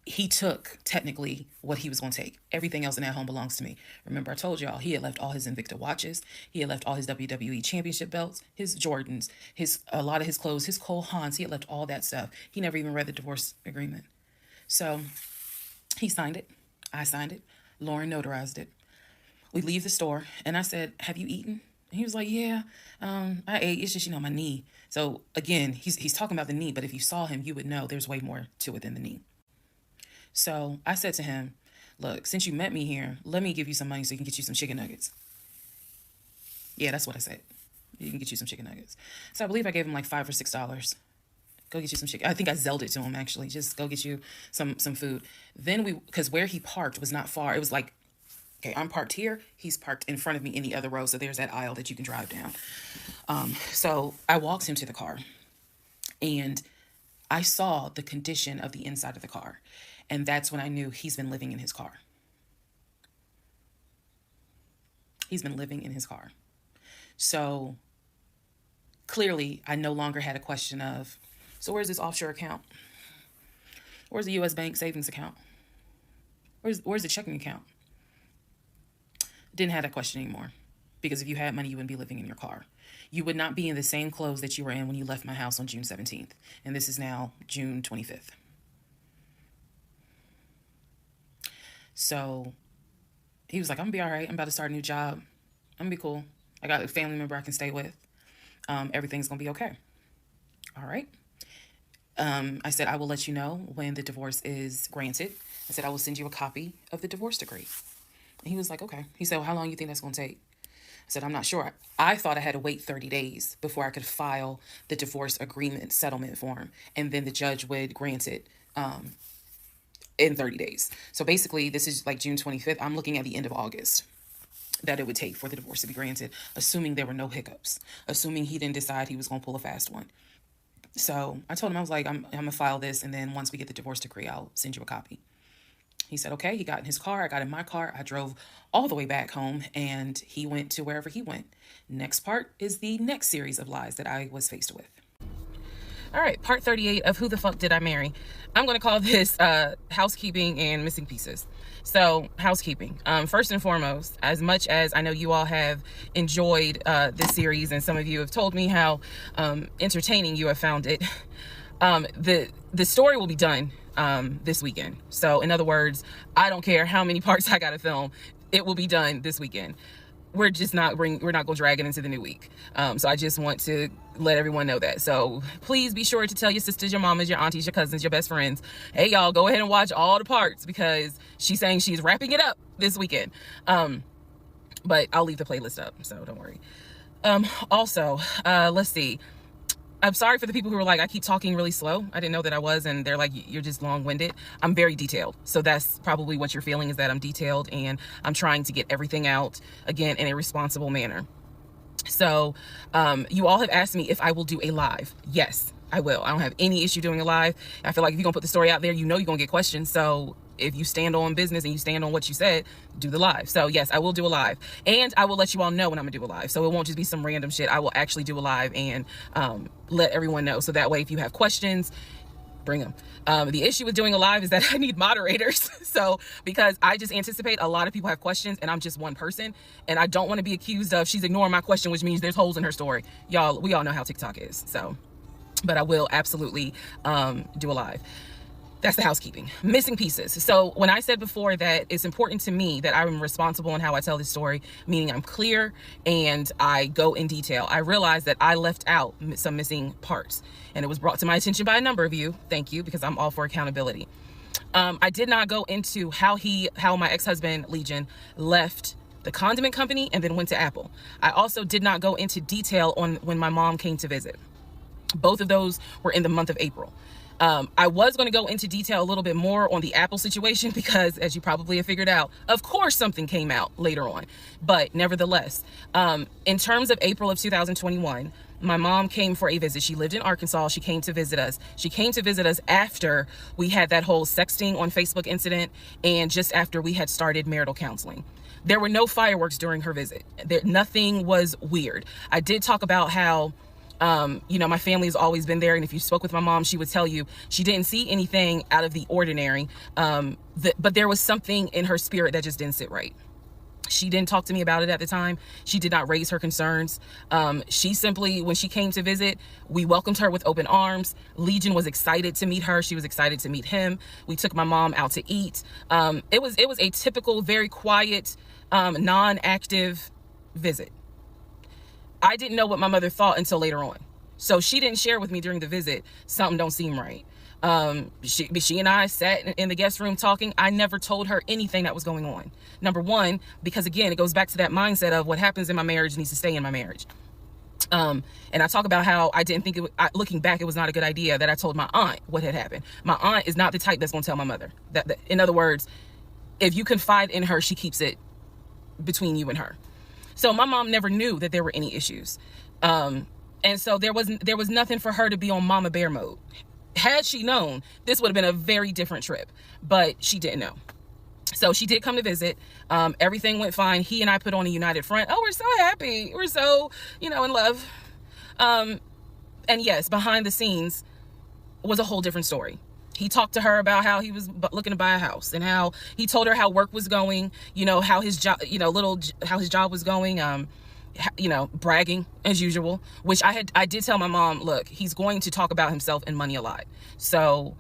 he took technically what he was going to take. Everything else in that home belongs to me. Remember, I told y'all he had left all his Invicta watches. He had left all his WWE championship belts, his Jordans, a lot of his clothes, his Cole Haans. He had left all that stuff. He never even read the divorce agreement. So he signed it. I signed it. Lauren notarized it. We leave the store, and I said, "Have you eaten?" And he was like, "Yeah, I ate. It's just, my knee." So again, he's talking about the knee, but if you saw him, you would know there's way more to it than the knee. So I said to him, "Look, since you met me here, let me give you some money so you can get you some chicken nuggets." Yeah, that's what I said. You can get you some chicken nuggets. So I believe I gave him like $5 or $6. Go get you some chicken. I think I Zelled it to him, actually. Just go get you some food. Then because where he parked was not far. It was like, okay, I'm parked here. He's parked in front of me in the other row. So there's that aisle that you can drive down. So I walked him to the car, and I saw the condition of the inside of the car. And that's when I knew he's been living in his car. He's been living in his car. So clearly, I no longer had a question of, so where's this offshore account? Where's the U.S. Bank savings account? Where's the checking account? Didn't have that question anymore. Because if you had money, you wouldn't be living in your car. You would not be in the same clothes that you were in when you left my house on June 17th. And this is now June 25th. So he was like, I'm gonna be all right. I'm about to start a new job. I'm gonna be cool. I got a family member I can stay with. Everything's gonna be okay. All right. I said, I will let you know when the divorce is granted. I said, I will send you a copy of the divorce decree. And he was like, okay. He said, well, how long do you think that's going to take? I said, I'm not sure. I thought I had to wait 30 days before I could file the divorce agreement settlement form. And then the judge would grant it in 30 days. So basically, this is like June 25th. I'm looking at the end of August that it would take for the divorce to be granted, assuming there were no hiccups, assuming he didn't decide he was going to pull a fast one. So I told him, I was like, I'm going to file this. And then once we get the divorce decree, I'll send you a copy. He said, okay. He got in his car. I got in my car. I drove all the way back home and he went to wherever he went. Next part is the next series of lies that I was faced with. All right, part 38 of Who the Fuck Did I Marry? I'm going to call this housekeeping and missing pieces. So, housekeeping. First and foremost, as much as I know you all have enjoyed this series, and some of you have told me how entertaining you have found it, the story will be done this weekend. So, in other words, I don't care how many parts I got to film, it will be done this weekend. We're not going to drag it into the new week. So I just want to let everyone know that. So please be sure to tell your sisters, your mamas, your aunties, your cousins, your best friends, hey, y'all, go ahead and watch all the parts because she's saying she's wrapping it up this weekend. But I'll leave the playlist up, so don't worry. Also, let's see. I'm sorry for the people who were like, I keep talking really slow. I didn't know that I was, and they're like, you're just long-winded. I'm very detailed. So that's probably what you're feeling, is that I'm detailed and I'm trying to get everything out, again, in a responsible manner. So you all have asked me if I will do a live. Yes, I will. I don't have any issue doing a live. I feel like if you're gonna put the story out there, you know you're gonna get questions. So if you stand on business and you stand on what you said, do the live. So yes, I will do a live, and I will let you all know when I'm gonna do a live. So it won't just be some random shit. I will actually do a live and let everyone know. So that way, if you have questions, bring them. The issue with doing a live is that I need moderators. So because I just anticipate a lot of people have questions and I'm just one person, and I don't want to be accused of she's ignoring my question, which means there's holes in her story. Y'all, we all know how TikTok is. So, but I will absolutely do a live. That's the housekeeping. Missing pieces. So when I said before that it's important to me that I'm responsible in how I tell this story, meaning I'm clear and I go in detail, I realized that I left out some missing parts, and it was brought to my attention by a number of you. Thank you, because I'm all for accountability. I did not go into how my ex-husband Legion left the condiment company and then went to Apple. I also did not go into detail on when my mom came to visit. Both of those were in the month of April. I was going to go into detail a little bit more on the Apple situation because, as you probably have figured out, of course something came out later on. But nevertheless, in terms of April of 2021, my mom came for a visit. She lived in Arkansas. She came to visit us. She came to visit us after we had that whole sexting on Facebook incident and just after we had started marital counseling. There were no fireworks during her visit. Nothing was weird. I did talk about how my family has always been there. And if you spoke with my mom, she would tell you she didn't see anything out of the ordinary. But there was something in her spirit that just didn't sit right. She didn't talk to me about it at the time. She did not raise her concerns. She simply, when she came to visit, we welcomed her with open arms. Legion was excited to meet her. She was excited to meet him. We took my mom out to eat. It was a typical, very quiet, non-active visit. I didn't know what my mother thought until later on. So she didn't share with me during the visit, something don't seem right. She and I sat in the guest room talking. I never told her anything that was going on. Number one, because again, it goes back to that mindset of what happens in my marriage needs to stay in my marriage. And I talk about how I didn't think looking back, it was not a good idea that I told my aunt what had happened. My aunt is not the type that's going to tell my mother that, in other words, if you confide in her, she keeps it between you and her. So my mom never knew that there were any issues. And so there was nothing for her to be on mama bear mode. Had she known, this would have been a very different trip, but she didn't know. So she did come to visit. Everything went fine. He and I put on a united front. Oh, we're so happy. We're so, in love. And yes, behind the scenes was a whole different story. He talked to her about how he was looking to buy a house and how he told her how work was going, how his job, how his job was going, bragging as usual, which I did tell my mom, look, he's going to talk about himself and money a lot. So,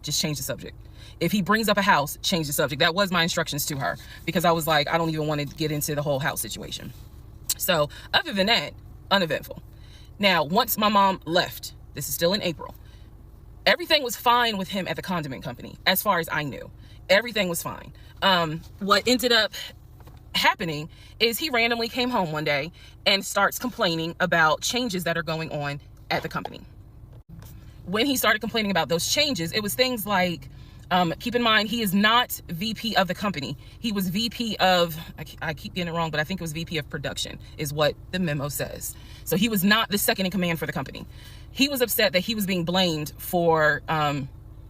just change the subject. If he brings up a house, change the subject. That was my instructions to her, because I was like, I don't even want to get into the whole house situation. So other than that, uneventful. Now, once my mom left, this is still in April, everything was fine with him at the condiment company. As far as I knew, everything was fine. What ended up happening is he randomly came home one day and starts complaining about changes that are going on at the company. When he started complaining about those changes, it was things like, keep in mind, he is not VP of the company. He was VP of, I keep getting it wrong, but I think it was VP of production is what the memo says. So he was not the second in command for the company. He was upset that he was being blamed for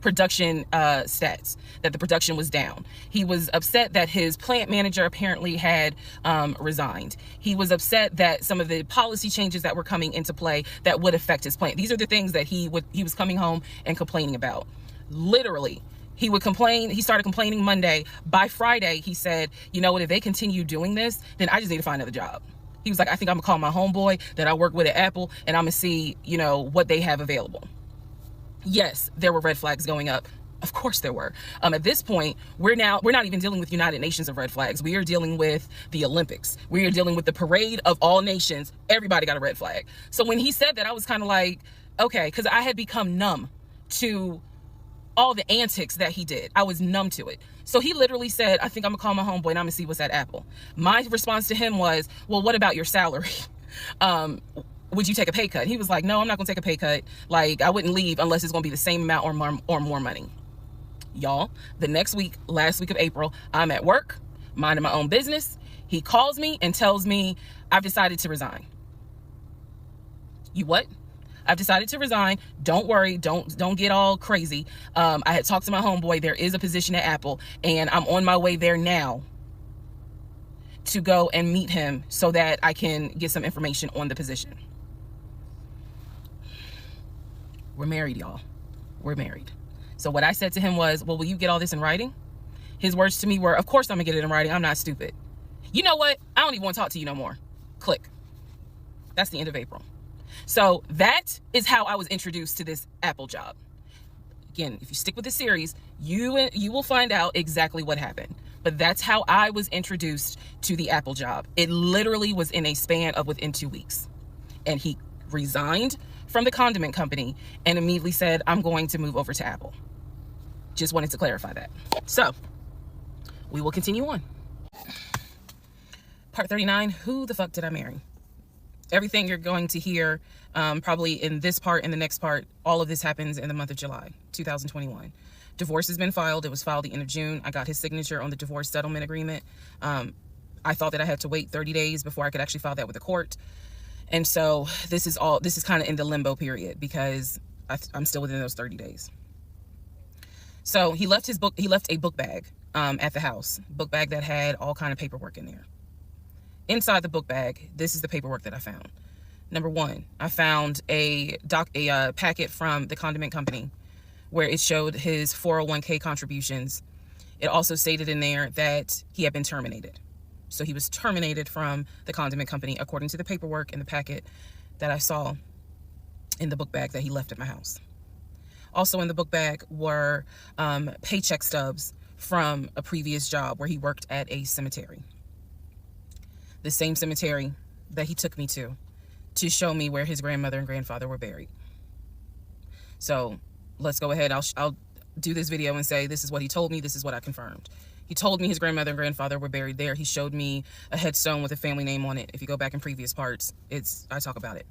production stats, that the production was down. He was upset that his plant manager apparently had resigned. He was upset that some of the policy changes that were coming into play that would affect his plant. These are the things that he was coming home and complaining about. Literally, he would complain. He started complaining Monday. By Friday, he said, you know what, if they continue doing this, then I just need to find another job. He was like, I think I'm gonna call my homeboy that I work with at Apple, and I'm gonna see, you know, what they have available. Yes, there were red flags going up. Of course there were. At this point, we're not even dealing with United Nations of red flags. We are dealing with the Olympics. We are dealing with the parade of all nations. Everybody got a red flag. So when he said that, I was kind of like, okay, because I had become numb to all the antics that he did. I was numb to it. So he literally said, I think I'm gonna call my homeboy and I'm gonna see what's at Apple. My response to him was, well, what about your salary? Would you take a pay cut? He was like, no, I'm not gonna take a pay cut. Like, I wouldn't leave unless it's gonna be the same amount or more money. Y'all, the next week, last week of April, I'm at work, minding my own business. He calls me and tells me, I've decided to resign. You what? I've decided to resign. Don't worry. Don't get all crazy. I had talked to my homeboy. There is a position at Apple, and I'm on my way there now to go and meet him so that I can get some information on the position. We're married, y'all. We're married. So what I said to him was, well, will you get all this in writing? His words to me were, of course I'm gonna get it in writing. I'm not stupid. You know what? I don't even want to talk to you no more. Click. That's the end of April. So that is how I was introduced to this Apple job. Again, if you stick with the series, you will find out exactly what happened. But that's how I was introduced to the Apple job. It literally was in a span of within 2 weeks. And he resigned from the condiment company and immediately said, I'm going to move over to Apple. Just wanted to clarify that. So we will continue on. Part 39, who the fuck did I marry? Everything you're going to hear probably in this part and the next part, all of this happens in the month of July, 2021. Divorce has been filed. It was filed the end of June. I got his signature on the divorce settlement agreement. I thought that I had to wait 30 days before I could actually file that with the court. And so this is kind of in the limbo period because I'm still within those 30 days. So he left a book bag at the house, book bag that had all kind of paperwork in there. Inside the book bag, this is the paperwork that I found. Number one, I found a packet from the condiment company where it showed his 401k contributions. It also stated in there that he had been terminated. So he was terminated from the condiment company according to the paperwork in the packet that I saw in the book bag that he left at my house. Also in the book bag were paycheck stubs from a previous job where he worked at a cemetery. The same cemetery that he took me to show me where his grandmother and grandfather were buried. So let's go ahead. I'll do this video and say, this is what he told me. This is what I confirmed. He told me his grandmother and grandfather were buried there. He showed me a headstone with a family name on it. If you go back in previous parts, I talk about it.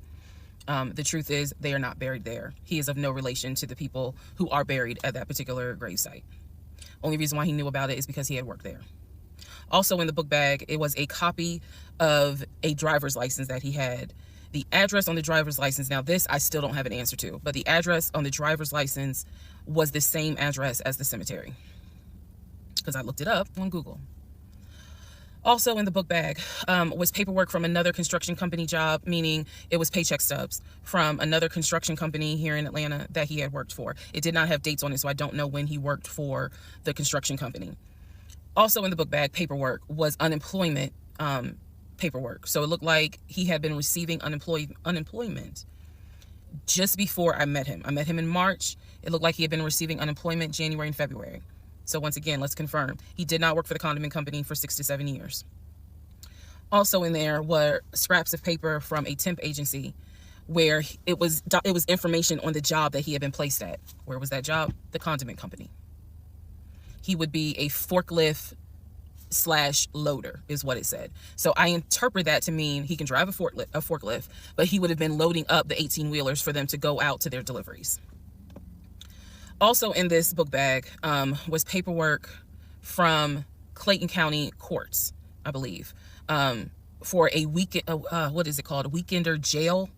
The truth is they are not buried there. He is of no relation to the people who are buried at that particular gravesite. Only reason why he knew about it is because he had worked there. Also in the book bag, it was a copy of a driver's license that he had. The address on the driver's license, now this I still don't have an answer to, but the address on the driver's license was the same address as the cemetery because I looked it up on Google. Also in the book bag was paperwork from another construction company job, meaning it was paycheck stubs from another construction company here in Atlanta that he had worked for. It did not have dates on it, so I don't know when he worked for the construction company. Also in the book bag paperwork was unemployment paperwork. So it looked like he had been receiving unemployment just before I met him. I met him in March. It looked like he had been receiving unemployment January and February. So once again, let's confirm. He did not work for the condiment company for 6 to 7 years. Also in there were scraps of paper from a temp agency where it was information on the job that he had been placed at. Where was that job? The condiment company. He would be a forklift / loader is what it said. So I interpret that to mean he can drive a forklift, but he would have been loading up the 18-wheelers for them to go out to their deliveries. Also in this book bag was paperwork from Clayton County courts, I believe, for a weekend, what is it called? A weekender jail.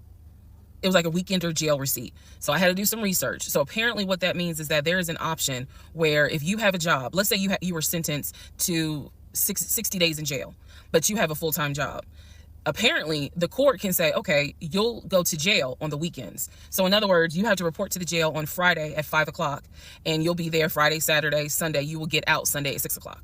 It was like a weekender jail receipt. So I had to do some research. So apparently what that means is that there is an option where if you have a job, let's say you were sentenced to 60 days in jail, but you have a full-time job. Apparently the court can say, okay, you'll go to jail on the weekends. So in other words, you have to report to the jail on Friday at 5 o'clock and you'll be there Friday, Saturday, Sunday. You will get out Sunday at 6 o'clock.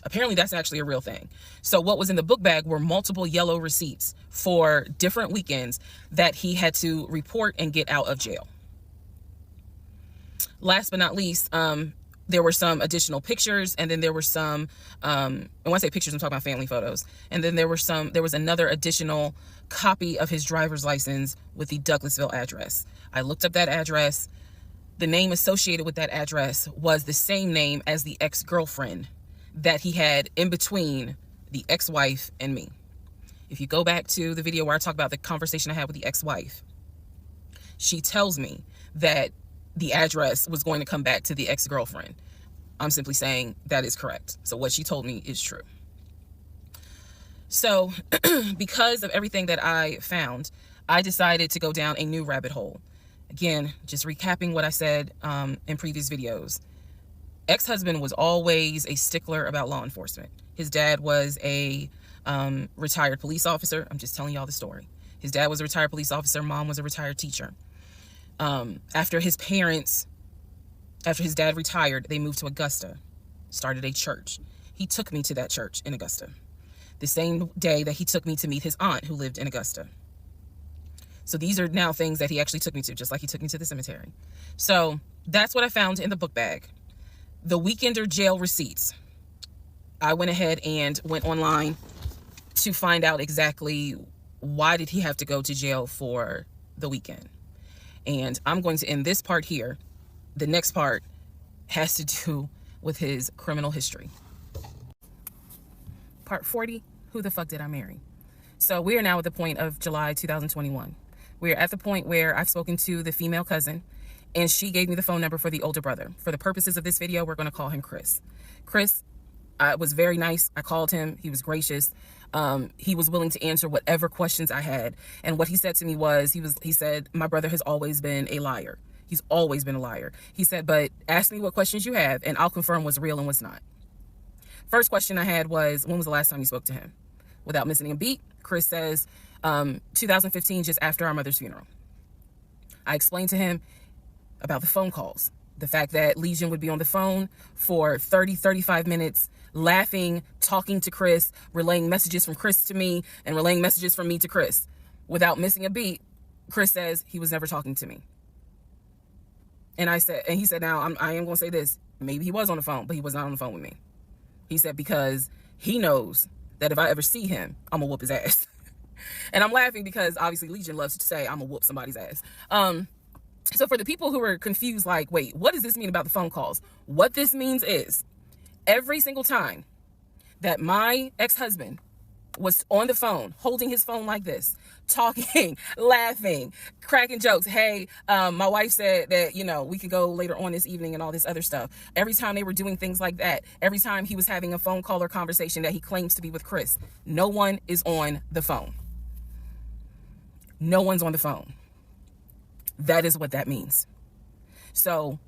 Apparently that's actually a real thing. So what was in the book bag were multiple yellow receipts for different weekends that he had to report and get out of jail. Last but not least, there were some additional pictures, and then there were some, and when I say pictures, I'm talking about family photos. And then there was another additional copy of his driver's license with the Douglasville address. I looked up that address. The name associated with that address was the same name as the ex-girlfriend that he had in between the ex-wife and me. If you go back to the video where I talk about the conversation I had with the ex-wife, she tells me that the address was going to come back to the ex-girlfriend. I'm simply saying that is correct. So what she told me is true. So because of everything that I found, I decided to go down a new rabbit hole. Again, just recapping what I said in previous videos. Ex-husband was always a stickler about law enforcement. His dad was a retired police officer. I'm just telling y'all the story. His dad was a retired police officer. Mom was a retired teacher. After his dad retired, they moved to Augusta, started a church. He took me to that church in Augusta, the same day that he took me to meet his aunt who lived in Augusta. So these are now things that he actually took me to, just like he took me to the cemetery. So that's what I found in the book bag. The weekender jail receipts. I went ahead and went online to find out exactly why did he have to go to jail for the weekend. And I'm going to end this part here. The next part has to do with his criminal history. Part 40, who the fuck did I marry? So we are now at the point of July 2021. We are at the point where I've spoken to the female cousin, and she gave me the phone number for the older brother. For the purposes of this video, we're going to call him Chris. Chris was very nice. I called him. He was gracious. He was willing to answer whatever questions I had. And what he said to me was, he said, my brother has always been a liar. He's always been a liar. He said, but ask me what questions you have and I'll confirm what's real and what's not. First question I had was, when was the last time you spoke to him? Without missing a beat, Chris says, 2015, just after our mother's funeral. I explained to him about the phone calls, the fact that Legion would be on the phone for 35 minutes, laughing, talking to Chris, relaying messages from Chris to me, and relaying messages from me to Chris. Without missing a beat, Chris says he was never talking to me. And he said, now I am going to say this, maybe he was on the phone, but he was not on the phone with me. He said, because he knows that if I ever see him, I'm gonna whoop his ass. And I'm laughing because obviously Legion loves to say I'm gonna whoop somebody's ass. So for the people who are confused, like, wait, what does this mean about the phone calls? What this means is every single time that my ex-husband was on the phone, holding his phone like this, talking, laughing, cracking jokes. Hey, my wife said that, we could go later on this evening and all this other stuff. Every time they were doing things like that, every time he was having a phone call or conversation that he claims to be with Chris, no one is on the phone. No one's on the phone. That is what that means. So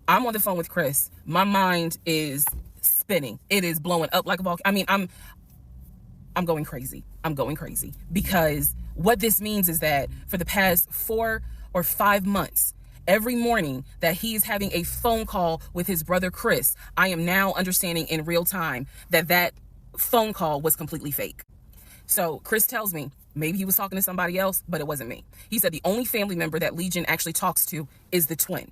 I'm on the phone with Chris. My mind is spinning. It is blowing up like a volcano. I mean, I'm going crazy. I'm going crazy because what this means is that for the past 4 or 5 months, every morning that he's having a phone call with his brother Chris, I am now understanding in real time that phone call was completely fake. So Chris tells me maybe he was talking to somebody else, but it wasn't me. He said the only family member that Legion actually talks to is the twin.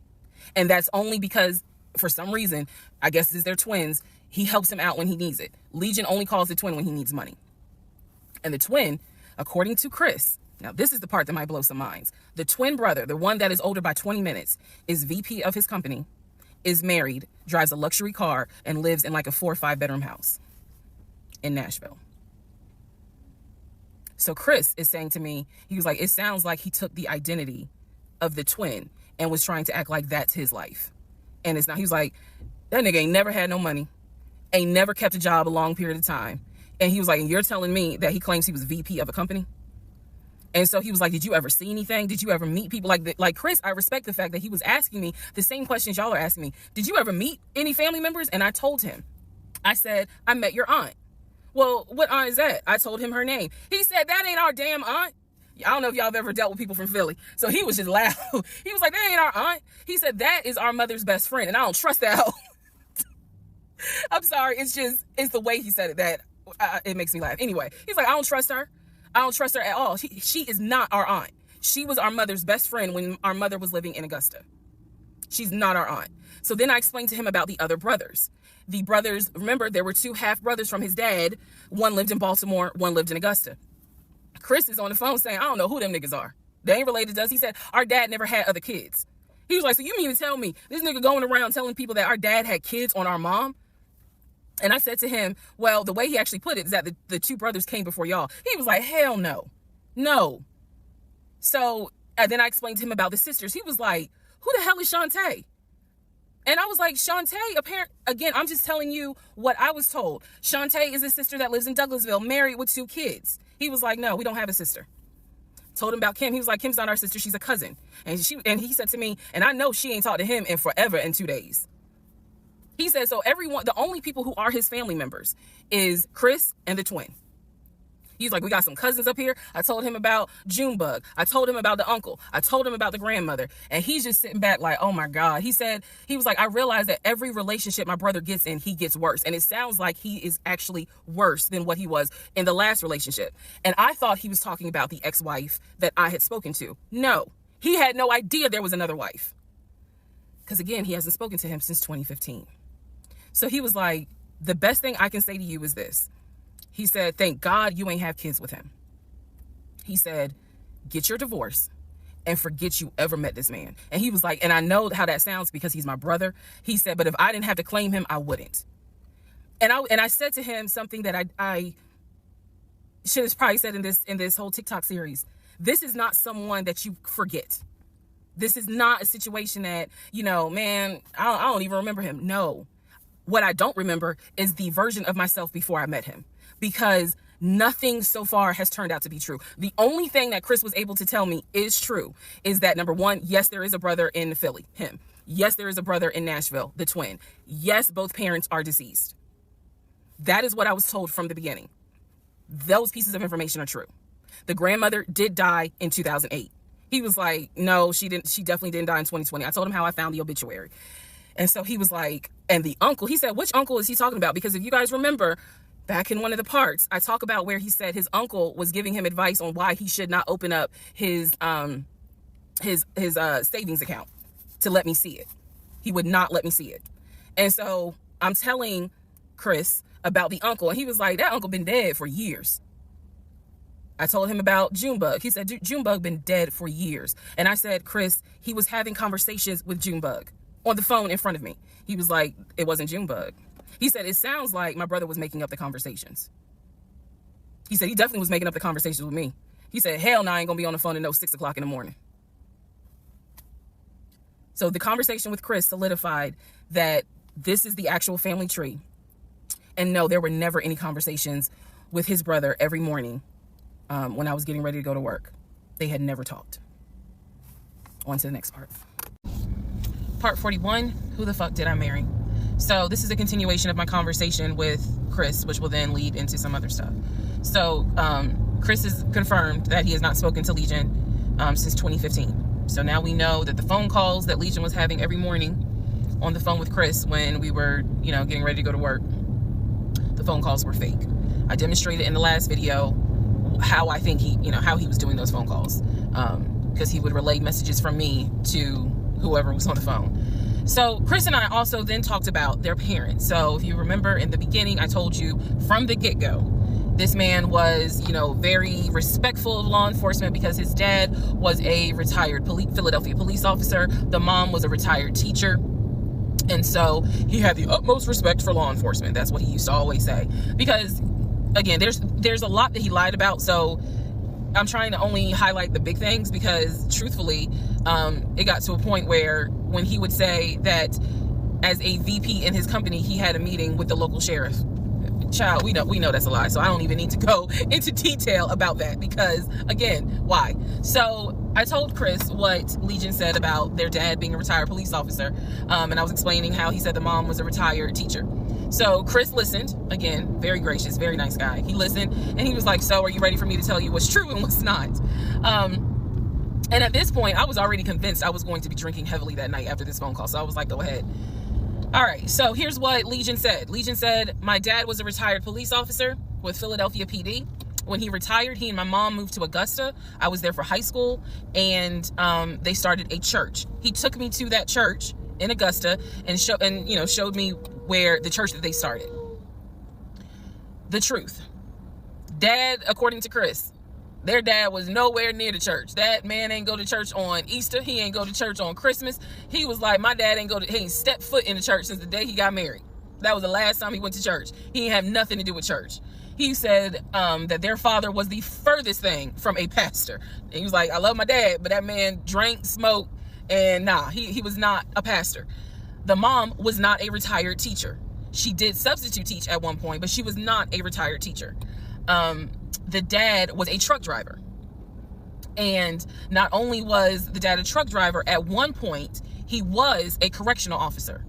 And that's only because for some reason, I guess it's their twins, he helps him out when he needs it. Legion only calls the twin when he needs money. And the twin, according to Chris, now this is the part that might blow some minds. The twin brother, the one that is older by 20 minutes, is VP of his company, is married, drives a luxury car, and lives in like a 4 or 5 bedroom house in Nashville. So Chris is saying to me, he was like, it sounds like he took the identity of the twin and was trying to act like that's his life. And it's not. He was like, that nigga ain't never had no money, ain't never kept a job a long period of time. And he was like, and you're telling me that he claims he was VP of a company? And so he was like, did you ever see anything? Did you ever meet people like Chris? I respect the fact that he was asking me the same questions y'all are asking me. Did you ever meet any family members? And I told him, I said, I met your aunt. Well, what aunt is that? I told him her name. He said, that ain't our damn aunt. I don't know if y'all have ever dealt with people from Philly. So he was just loud. He was like, that ain't our aunt. He said, that is our mother's best friend. And I don't trust that hoe. I'm sorry. It's the way he said it that it makes me laugh. Anyway, he's like, I don't trust her. I don't trust her at all. She is not our aunt. She was our mother's best friend when our mother was living in Augusta. She's not our aunt. So then I explained to him about the other brothers. The brothers, remember, there were 2 half brothers from his dad. One lived in Baltimore, one lived in Augusta. Chris is on the phone saying, I don't know who them niggas are. They ain't related to us. He said, our dad never had other kids. He was like, so you mean to tell me this nigga going around telling people that our dad had kids on our mom? And I said to him, well, the way he actually put it is that the 2 brothers came before y'all. He was like, hell no. No. So then I explained to him about the sisters. He was like, who the hell is Shantae? And I was like, Shantae, again, I'm just telling you what I was told. Shantae is a sister that lives in Douglasville, married with 2 kids. He was like, no, we don't have a sister. Told him about Kim. He was like, Kim's not our sister. She's a cousin. And he said to me, and I know she ain't talked to him in forever in 2 days. He said, so the only people who are his family members is Chris and the twin. He's like, we got some cousins up here. I told him about Junebug. I told him about the uncle. I told him about the grandmother. And he's just sitting back like, oh my God. He was like, I realized that every relationship my brother gets in, he gets worse. And it sounds like he is actually worse than what he was in the last relationship. And I thought he was talking about the ex-wife that I had spoken to. No, he had no idea there was another wife. Because again, he hasn't spoken to him since 2015. So he was like, the best thing I can say to you is this. He said, thank God you ain't have kids with him. He said, get your divorce and forget you ever met this man. And he was like, and I know how that sounds because he's my brother. He said, but if I didn't have to claim him, I wouldn't. And I said to him something that I should have probably said in this whole TikTok series. This is not someone that you forget. This is not a situation that, man, I don't even remember him. No. What I don't remember is the version of myself before I met him. Because nothing so far has turned out to be true. The only thing that Chris was able to tell me is true is that, number one, yes, there is a brother in Philly, him. Yes, there is a brother in Nashville, the twin. Yes, both parents are deceased. That is what I was told from the beginning. Those pieces of information are true. The grandmother did die in 2008. He was like, no, she didn't. She definitely didn't die in 2020. I told him how I found the obituary. And so he was like, and the uncle, he said, which uncle is he talking about? Because if you guys remember, back in one of the parts, I talk about where he said his uncle was giving him advice on why he should not open up his savings account to let me see it. He would not let me see it. And so I'm telling Chris about the uncle, and he was like, that uncle been dead for years. I told him about Junebug. He said, Junebug been dead for years. And I said, Chris, he was having conversations with Junebug on the phone in front of me. He was like, it wasn't Junebug. He said, it sounds like my brother was making up the conversations. He said, he definitely was making up the conversations with me. He said, hell no, I ain't gonna be on the phone at 6 o'clock in the morning. So the conversation with Chris solidified that this is the actual family tree. And no, there were never any conversations with his brother every morning when I was getting ready to go to work. They had never talked. On to the next part. Part 41, who the fuck did I marry? So this is a continuation of my conversation with Chris, which will then lead into some other stuff. So Chris has confirmed that he has not spoken to Legion since 2015. So now we know that the phone calls that Legion was having every morning on the phone with Chris when we were, getting ready to go to work, the phone calls were fake. I demonstrated in the last video how I think how he was doing those phone calls, because he would relay messages from me to whoever was on the phone. So Chris and I also then talked about their parents. So if you remember in the beginning, I told you from the get-go, this man was, very respectful of law enforcement because his dad was a retired Philadelphia police officer. The mom was a retired teacher. And so he had the utmost respect for law enforcement. That's what he used to always say. Because, again, there's a lot that he lied about. So I'm trying to only highlight the big things because, truthfully, it got to a point where when he would say that as a VP in his company, he had a meeting with the local sheriff. Child, we know that's a lie. So I don't even need to go into detail about that because, again, why? So I told Chris what Legion said about their dad being a retired police officer. And I was explaining how he said the mom was a retired teacher. So Chris listened, again, very gracious, very nice guy. He listened and he was like, so are you ready for me to tell you what's true and what's not? And at this point, I was already convinced I was going to be drinking heavily that night after this phone call. So I was like, go ahead. All right, so here's what Legion said. Legion said, my dad was a retired police officer with Philadelphia PD. When he retired, he and my mom moved to Augusta. I was there for high school, and they started a church. He took me to that church in Augusta and showed me where the church that they started. The truth. Dad, according to Chris, their dad was nowhere near the church. That man ain't go to church on Easter. He ain't go to church on Christmas. He was like, my dad he ain't stepped foot in the church since the day he got married. That was the last time he went to church. He ain't have nothing to do with church. He said that their father was the furthest thing from a pastor. And he was like, I love my dad, but that man drank, smoked, and he was not a pastor. The mom was not a retired teacher. She did substitute teach at one point, but she was not a retired teacher. The dad was a truck driver. And not only was the dad a truck driver, at one point, he was a correctional officer.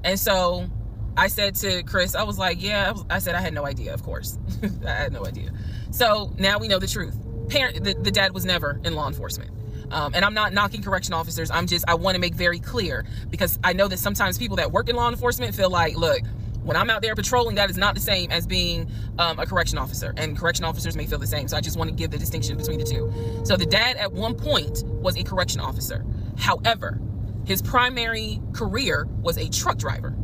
And so I said to Chris, I was like, I said I had no idea, of course. I had no idea. So now we know the truth. The dad was never in law enforcement. And I'm not knocking correctional officers. I want to make very clear because I know that sometimes people that work in law enforcement feel like, look, when I'm out there patrolling, that is not the same as being a correction officer, and correction officers may feel the same. So I just want to give the distinction between the two. So the dad at one point was a correction officer. However, his primary career was a truck driver.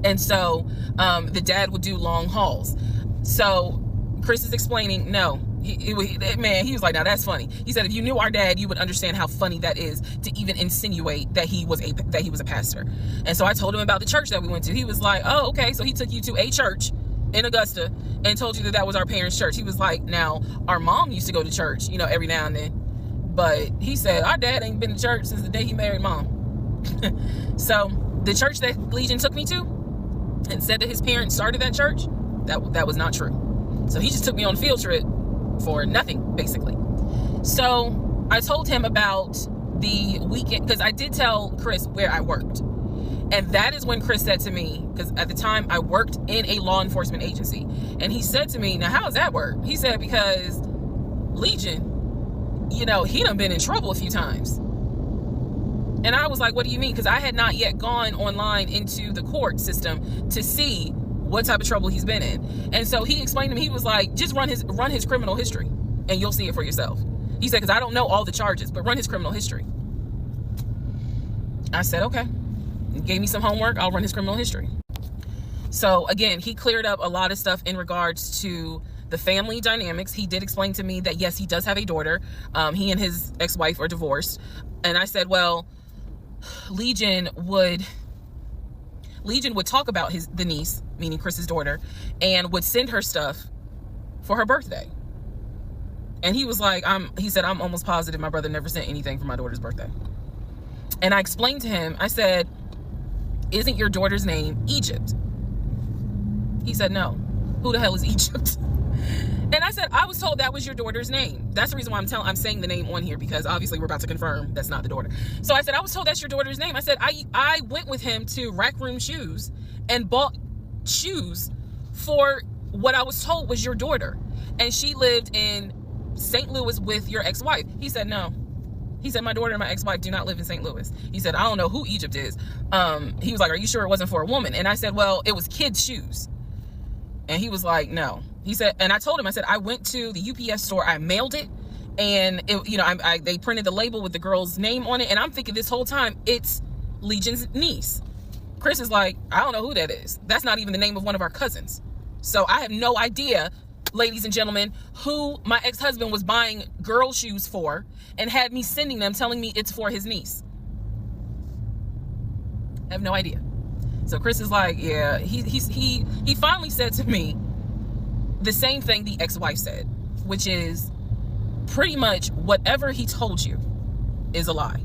And so the dad would do long hauls. So Chris is explaining, no, he was like, now that's funny. He said, if you knew our dad, you would understand how funny that is to even insinuate that he was a pastor. And so I told him about the church that we went to. He was like, oh, okay. So he took you to a church in Augusta and told you that was our parents' church. He was like, now our mom used to go to church, every now and then. But he said, our dad ain't been to church since the day he married mom. So the church that Legion took me to and said that his parents started that church, that was not true. So he just took me on a field trip for nothing, basically. So I told him about the weekend, because I did tell Chris where I worked. And that is when Chris said to me, because at the time I worked in a law enforcement agency, and he said to me, now how does that work? He said, because Legion, he done been in trouble a few times. And I was like, what do you mean? Because I had not yet gone online into the court system to see what type of trouble he's been in. And so he explained to me, he was like, just run his criminal history and you'll see it for yourself. He said, because I don't know all the charges, but run his criminal history. I said, okay. He gave me some homework. I'll run his criminal history. So again, he cleared up a lot of stuff in regards to the family dynamics. He did explain to me that, yes, he does have a daughter. He and his ex-wife are divorced. And I said, well, Legion would talk about the niece, meaning Chris's daughter, and would send her stuff for her birthday. And he was like, he said, I'm almost positive my brother never sent anything for my daughter's birthday. And I explained to him, I said, isn't your daughter's name Egypt? He said, no. Who the hell is Egypt? And I said, I was told that was your daughter's name. That's the reason why I'm saying the name on here, because obviously we're about to confirm that's not the daughter. So I said, I was told that's your daughter's name. I said, I went with him to Rack Room Shoes and bought shoes for what I was told was your daughter. And she lived in St. Louis with your ex-wife. He said, no. He said, my daughter and my ex-wife do not live in St. Louis. He said, I don't know who Egypt is. He was like, are you sure it wasn't for a woman? And I said, well, it was kids' shoes. And he was like, no. He said, and I told him, I said, I went to the UPS store, I mailed it, and it, they printed the label with the girl's name on it. And I'm thinking this whole time, it's Legion's niece. Chris is like, I don't know who that is. That's not even the name of one of our cousins. So I have no idea, ladies and gentlemen, who my ex-husband was buying girl shoes for and had me sending them telling me it's for his niece. I have no idea. So Chris is like, yeah, he finally said to me the same thing the ex-wife said, which is pretty much whatever he told you is a lie.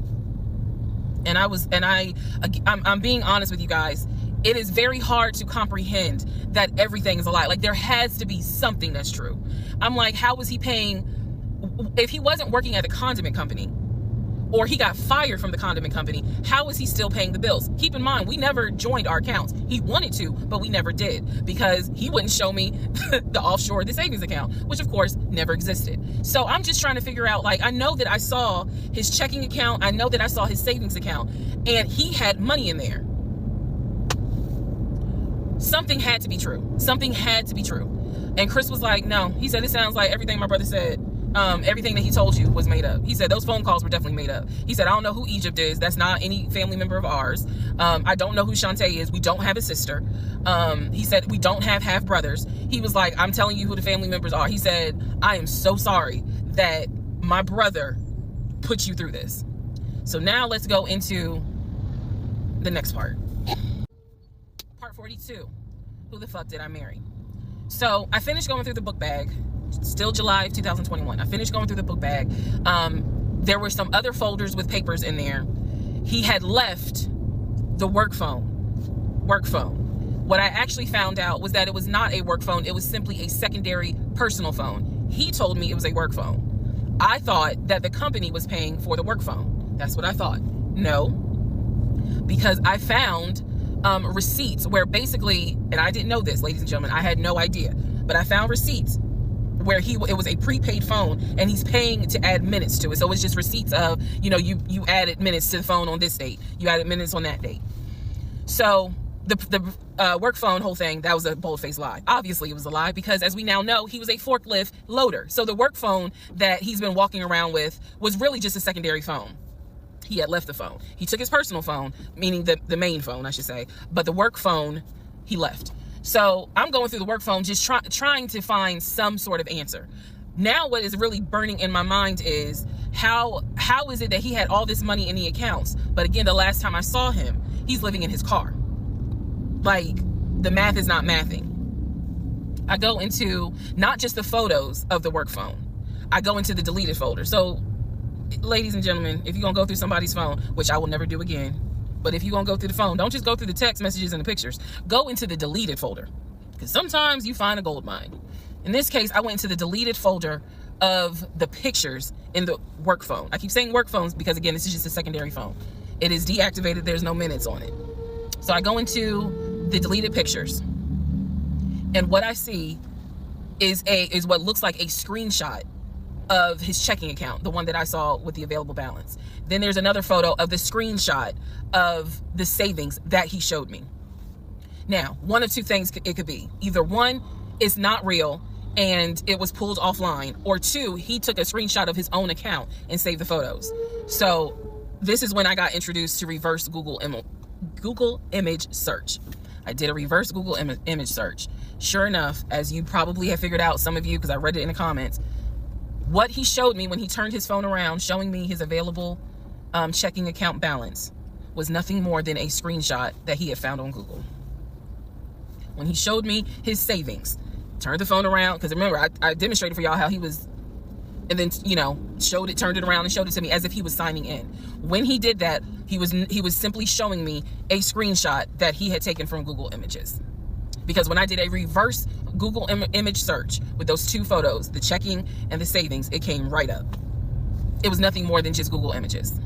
And I'm being honest with you guys. It is very hard to comprehend that everything is a lie. Like, there has to be something that's true. I'm like, how was he paying? If he wasn't working at the condiment company, or he got fired from the condiment company, how was he still paying the bills? Keep in mind, we never joined our accounts. He wanted to, but we never did, because he wouldn't show me the offshore, the savings account, which of course never existed. So I'm just trying to figure out, like, I know that I saw his checking account. I know that I saw his savings account, and he had money in there. Something had to be true. Something had to be true. And Chris was like, no. He said, it sounds like everything my brother said. Everything that he told you was made up. He said those phone calls were definitely made up. He said, I don't know who Egypt is. That's not any family member of ours. I don't know who Shantae is. We don't have a sister. He said, we don't have half brothers. He was like, I'm telling you who the family members are. He said, I am so sorry that my brother put you through this. So now let's go into the next part. Part 42. Who the fuck did I marry? So I finished going through the book bag. Still July of 2021. I finished going through the book bag. There were some other folders with papers in there. He had left the work phone. What I actually found out was that it was not a work phone. It was simply a secondary personal phone. He told me it was a work phone. I thought that the company was paying for the work phone. That's what I thought. No, because I found receipts where basically, and I didn't know this, ladies and gentlemen, I had no idea, but I found receipts where it was a prepaid phone, and he's paying to add minutes to it. So it's just receipts of, you added minutes to the phone on this date, you added minutes on that date. So the work phone whole thing, that was a bold-faced lie. Obviously it was a lie, because as we now know, he was a forklift loader. So the work phone that he's been walking around with was really just a secondary phone. He had left the phone. He took his personal phone, meaning the main phone, I should say, but the work phone he left. So I'm going through the work phone, just trying to find some sort of answer. Now what is really burning in my mind is how is it that he had all this money in the accounts, but again, the last time I saw him, he's living in his car. Like, the math is not mathing. I go into not just the photos of the work phone, I go into the deleted folder. So ladies and gentlemen, if you're gonna go through somebody's phone, which I will never do again, but if you're gonna go through the phone, don't just go through the text messages and the pictures. Go into the deleted folder, because sometimes you find a gold mine. In this case, I went into the deleted folder of the pictures in the work phone. I keep saying work phones because, again, this is just a secondary phone. It is deactivated. There's no minutes on it. So I go into the deleted pictures, and what I see is what looks like a screenshot of his checking account, the one that I saw with the available balance. Then there's another photo of the screenshot of the savings that he showed me. Now, one of two things it could be. Either one, it's not real and it was pulled offline, or two, he took a screenshot of his own account and saved the photos. So this is when I got introduced to reverse Google image search. I did a reverse Google image search. Sure enough, as you probably have figured out, some of you, because I read it in the comments, what he showed me when he turned his phone around, showing me his available checking account balance, was nothing more than a screenshot that he had found on Google. When he showed me his savings, turned the phone around, because remember, I demonstrated for y'all how he was, and then, turned it around and showed it to me as if he was signing in. When he did that, he was simply showing me a screenshot that he had taken from Google Images. Because when I did a reverse Google image search with those two photos, the checking and the savings, it came right up. It was nothing more than just Google Images.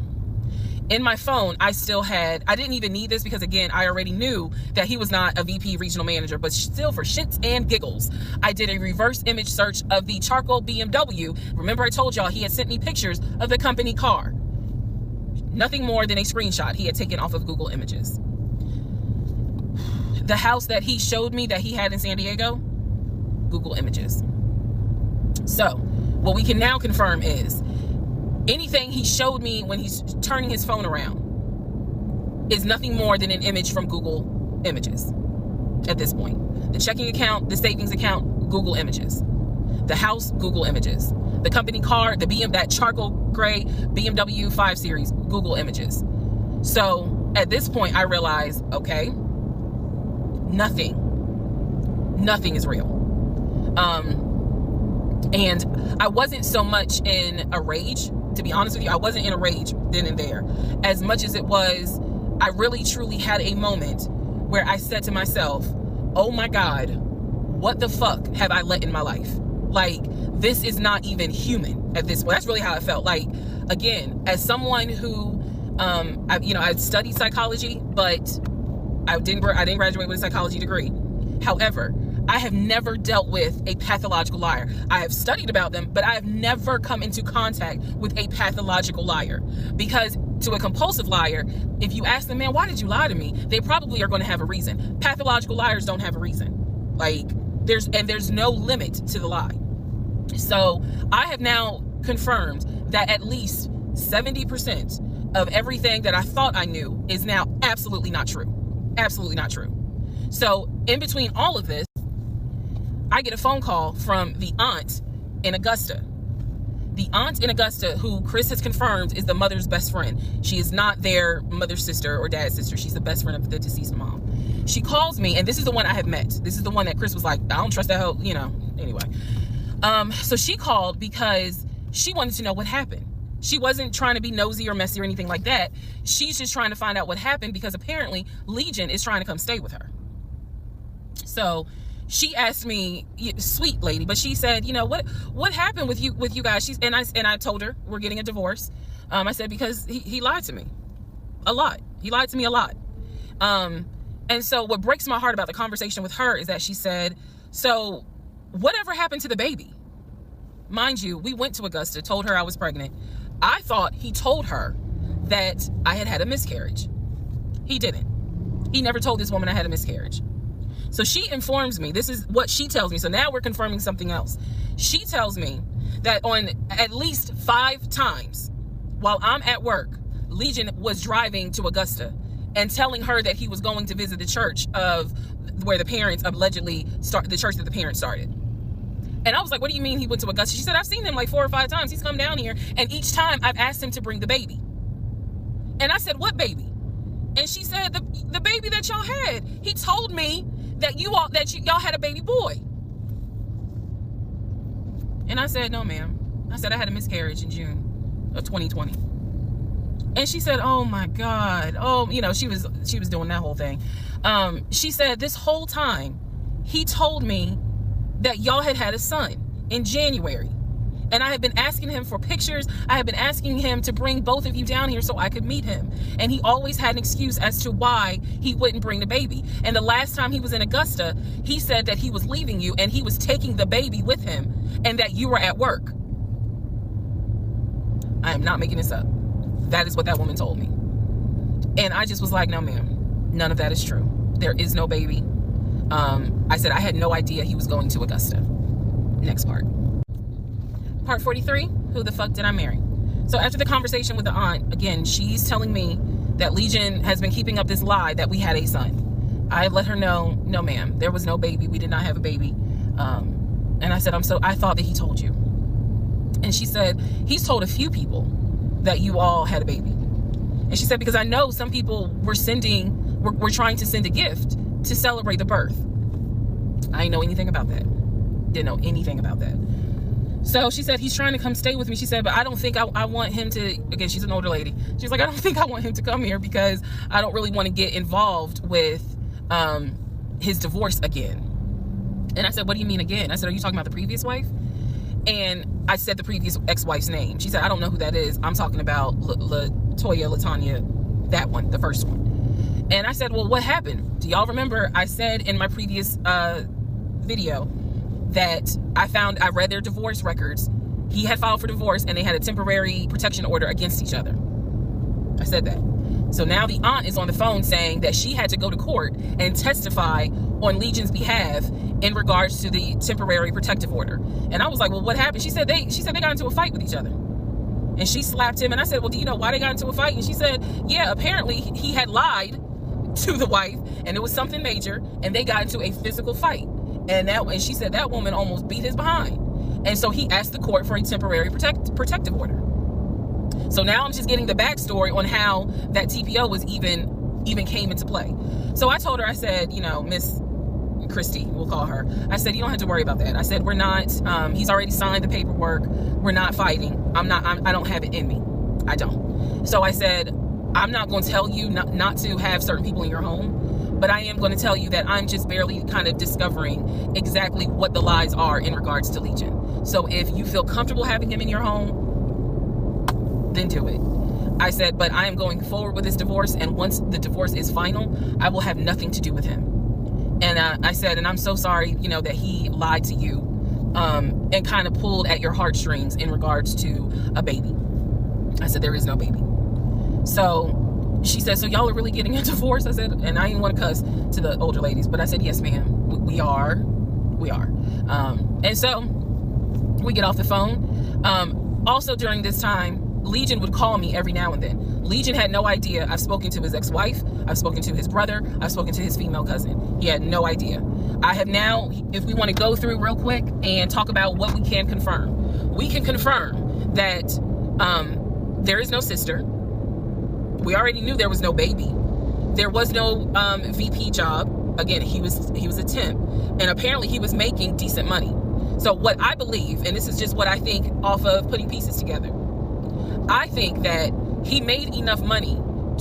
In my phone, I didn't even need this, because again, I already knew that he was not a VP regional manager, but still, for shits and giggles, I did a reverse image search of the charcoal BMW. Remember I told y'all he had sent me pictures of the company car. Nothing more than a screenshot he had taken off of Google Images. The house that he showed me that he had in San Diego, Google Images. So what we can now confirm is anything he showed me when he's turning his phone around is nothing more than an image from Google Images at this point. The checking account, the savings account, Google Images. The house, Google Images. The company car, that charcoal gray BMW 5 Series, Google Images. So at this point, I realized, okay, nothing is real. And I wasn't so much in a rage, to be honest with you. I wasn't in a rage then and there, as much as it was, I really truly had a moment where I said to myself, oh my God, what the fuck have I let in my life? Like, this is not even human at this point. That's really how I felt. Like, again, as someone who, I studied psychology, but I didn't graduate with a psychology degree. However, I have never dealt with a pathological liar. I have studied about them, but I have never come into contact with a pathological liar. Because to a compulsive liar, if you ask them, man, why did you lie to me? They probably are going to have a reason. Pathological liars don't have a reason. Like, there's no limit to the lie. So I have now confirmed that at least 70% of everything that I thought I knew is now absolutely not true. Absolutely not true. So in between all of this, I get a phone call from the aunt in Augusta. The aunt in Augusta, who Chris has confirmed is the mother's best friend. She is not their mother's sister or dad's sister. She's the best friend of the deceased mom. She calls me, and this is the one I have met. This is the one that Chris was like, I don't trust that hoe, anyway. So she called because she wanted to know what happened. She wasn't trying to be nosy or messy or anything like that. She's just trying to find out what happened because apparently Legion is trying to come stay with her. So she asked me, sweet lady, but she said, what happened with you guys? And I told her we're getting a divorce. I said, because he lied to me a lot. He lied to me a lot. And so what breaks my heart about the conversation with her is that she said, so whatever happened to the baby? Mind you, we went to Augusta, told her I was pregnant. I thought he told her that I had a miscarriage. He didn't. He never told this woman I had a miscarriage. So she informs me, this is what she tells me. So now we're confirming something else. She tells me that on at least 5 times while I'm at work, Legion was driving to Augusta and telling her that he was going to visit the church of where the parents allegedly the church that the parents started. And I was like, what do you mean he went to Augusta? She said, I've seen him like 4 or 5 times. He's come down here. And each time I've asked him to bring the baby. And I said, what baby? And she said, the baby that y'all had. He told me that y'all had a baby boy. And I said, no, ma'am. I said, I had a miscarriage in June of 2020. And she said, oh my God. Oh, she was doing that whole thing. She said, this whole time he told me that y'all had a son in January. And I have been asking him for pictures. I have been asking him to bring both of you down here so I could meet him. And he always had an excuse as to why he wouldn't bring the baby. And the last time he was in Augusta, he said that he was leaving you and he was taking the baby with him and that you were at work. I am not making this up. That is what that woman told me. And I just was like, no, ma'am, none of that is true. There is no baby. I said, I had no idea he was going to Augusta. Next part. Part 43, who the fuck did I marry? So after the conversation with the aunt, again, she's telling me that Legion has been keeping up this lie that we had a son. I let her know, no ma'am, there was no baby. We did not have a baby. And I said, I thought that he told you. And she said, he's told a few people that you all had a baby. And she said, because I know some people were trying to send a gift to celebrate the birth. I didn't know anything about that. Didn't know anything about that. So she said, he's trying to come stay with me. She said, but I don't think I want him to, again, she's an older lady. She's like, I don't think I want him to come here because I don't really want to get involved with his divorce again. And I said, what do you mean again? I said, are you talking about the previous wife? And I said the previous ex-wife's name. She said, I don't know who that is. I'm talking about Latanya, that one, the first one. And I said, well, what happened? Do y'all remember I said in my previous video that I read their divorce records. He had filed for divorce and they had a temporary protection order against each other. I said that. So now the aunt is on the phone saying that she had to go to court and testify on Legion's behalf in regards to the temporary protective order. And I was like, well, what happened? She said they got into a fight with each other. And she slapped him. And I said, well, do you know why they got into a fight? And she said, yeah, apparently he had lied to the wife, and it was something major, and they got into a physical fight. And she said that woman almost beat his behind. And so he asked the court for a temporary protective order. So now I'm just getting the backstory on how that TPO was even came into play. So I told her, I said, Miss Christy, we'll call her. I said, you don't have to worry about that. I said, we're not, he's already signed the paperwork. We're not fighting. I don't have it in me. I don't. So I said, I'm not going to tell you not to have certain people in your home, but I am going to tell you that I'm just barely kind of discovering exactly what the lies are in regards to Legion. So if you feel comfortable having him in your home, then do it. I said, but I am going forward with this divorce, and once the divorce is final, I will have nothing to do with him. And I said, and I'm so sorry, that he lied to you and kind of pulled at your heartstrings in regards to a baby. I said, there is no baby. So she said, so y'all are really getting a divorce? I said, and I didn't want to cuss to the older ladies, but I said, yes, ma'am, we are. And so we get off the phone. Also during this time, Legion would call me every now and then. Legion had no idea. I've spoken to his ex-wife. I've spoken to his brother. I've spoken to his female cousin. He had no idea. I have now, if we want to go through real quick and talk about what we can confirm. We can confirm that there is no sister. We already knew there was no baby. There was no VP job. Again, he was a temp. And apparently he was making decent money. So what I believe, and this is just what I think off of putting pieces together, I think that he made enough money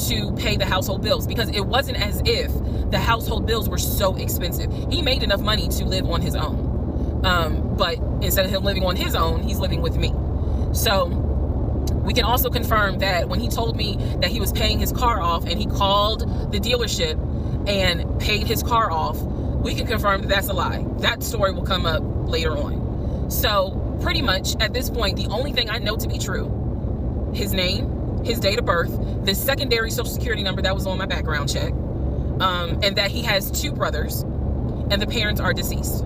to pay the household bills, because it wasn't as if the household bills were so expensive. He made enough money to live on his own. But instead of him living on his own, he's living with me. So we can also confirm that when he told me that he was paying his car off and he called the dealership and paid his car off, we can confirm that that's a lie. That story will come up later on. So pretty much at this point, the only thing I know to be true, his name, his date of birth, the secondary social security number that was on my background check, and that he has 2 brothers and the parents are deceased.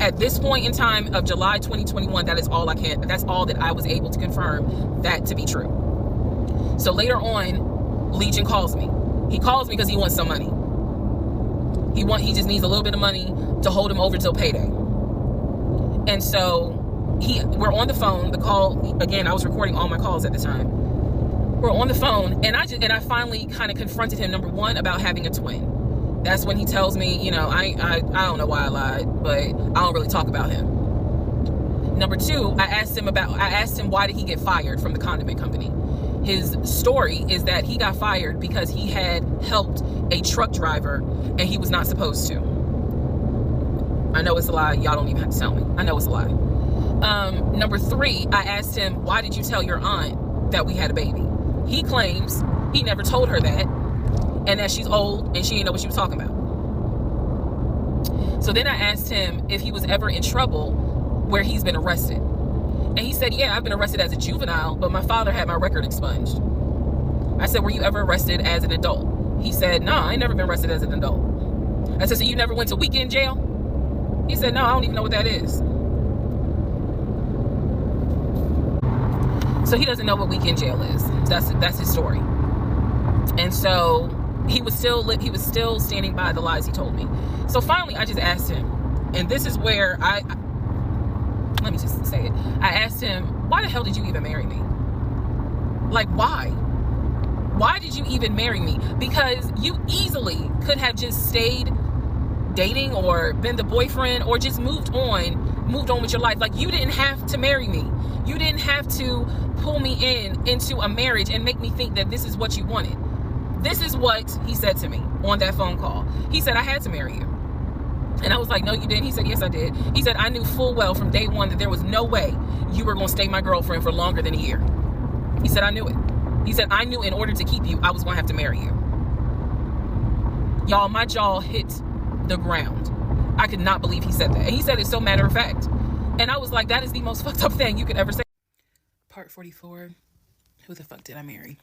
At this point in time of July 2021, that's all that I was able to confirm that to be true. So later on, Legion calls me. He calls me because he wants some money. He just needs a little bit of money to hold him over till payday. And so we're on the phone. The call, again, I was recording all my calls at the time. We're on the phone, and I finally kind of confronted him, number one, about having a twin. That's when he tells me, I don't know why I lied, but I don't really talk about him. Number two, I asked him why did he get fired from the condiment company. His story is that he got fired because he had helped a truck driver and he was not supposed to. I know it's a lie. Y'all don't even have to tell me. I know it's a lie. Number three, I asked him, why did you tell your aunt that we had a baby? He claims he never told her that, and that she's old and she didn't know what she was talking about. So then I asked him if he was ever in trouble where he's been arrested. And he said, yeah, I've been arrested as a juvenile, but my father had my record expunged. I said, were you ever arrested as an adult? He said, no, I ain't never been arrested as an adult. I said, so you never went to weekend jail? He said, no, I don't even know what that is. So he doesn't know what weekend jail is. That's his story. And so he was still standing by the lies he told me. So finally, I just asked him, and this is where let me just say it. I asked him, why the hell did you even marry me? Like, why? Why did you even marry me? Because you easily could have just stayed dating or been the boyfriend or just moved on with your life. Like, you didn't have to marry me. You didn't have to pull me into a marriage and make me think that this is what you wanted. This is what he said to me on that phone call. He said, I had to marry you. And I was like, no, you didn't. He said, yes, I did. He said, I knew full well from day one that there was no way you were going to stay my girlfriend for longer than a year. He said, I knew it. He said, I knew in order to keep you, I was going to have to marry you. Y'all, my jaw hit the ground. I could not believe he said that. And he said it so matter of fact. And I was like, that is the most fucked up thing you could ever say. Part 44, who the fuck did I marry?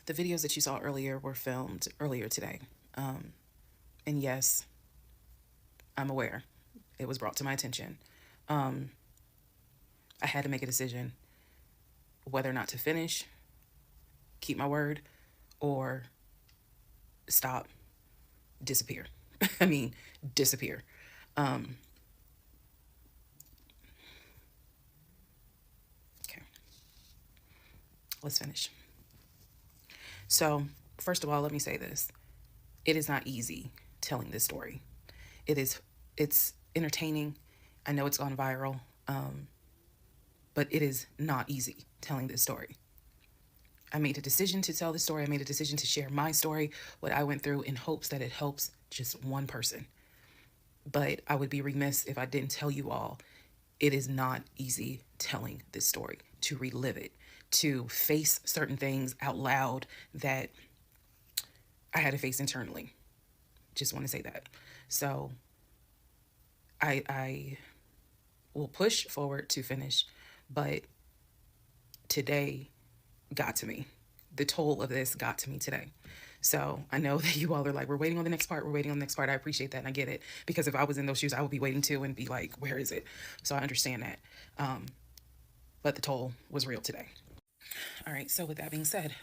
The videos that you saw earlier were filmed earlier today. And yes, I'm aware. It was brought to my attention. I had to make a decision. whether or not to finish, keep my word, or stop, disappear. I mean, disappear. Um, okay, let's finish. So, first of all, let me say this. It is not easy telling this story. It's entertaining. I know it's gone viral, but it is not easy telling this story. I made a decision to tell the story. I made a decision to share my story, what I went through, in hopes that it helps just one person. But I would be remiss if I didn't tell you all, it is not easy telling this story, to relive it, to face certain things out loud that I had to face internally. Just want to say that. So I will push forward to finish, but today got to me. The toll of this got to me today. So I know that you all are like, we're waiting on the next part. We're waiting on the next part. I appreciate that and I get it. Because if I was in those shoes, I would be waiting too and be like, where is it? So I understand that. But the toll was real today. All right. So with that being said,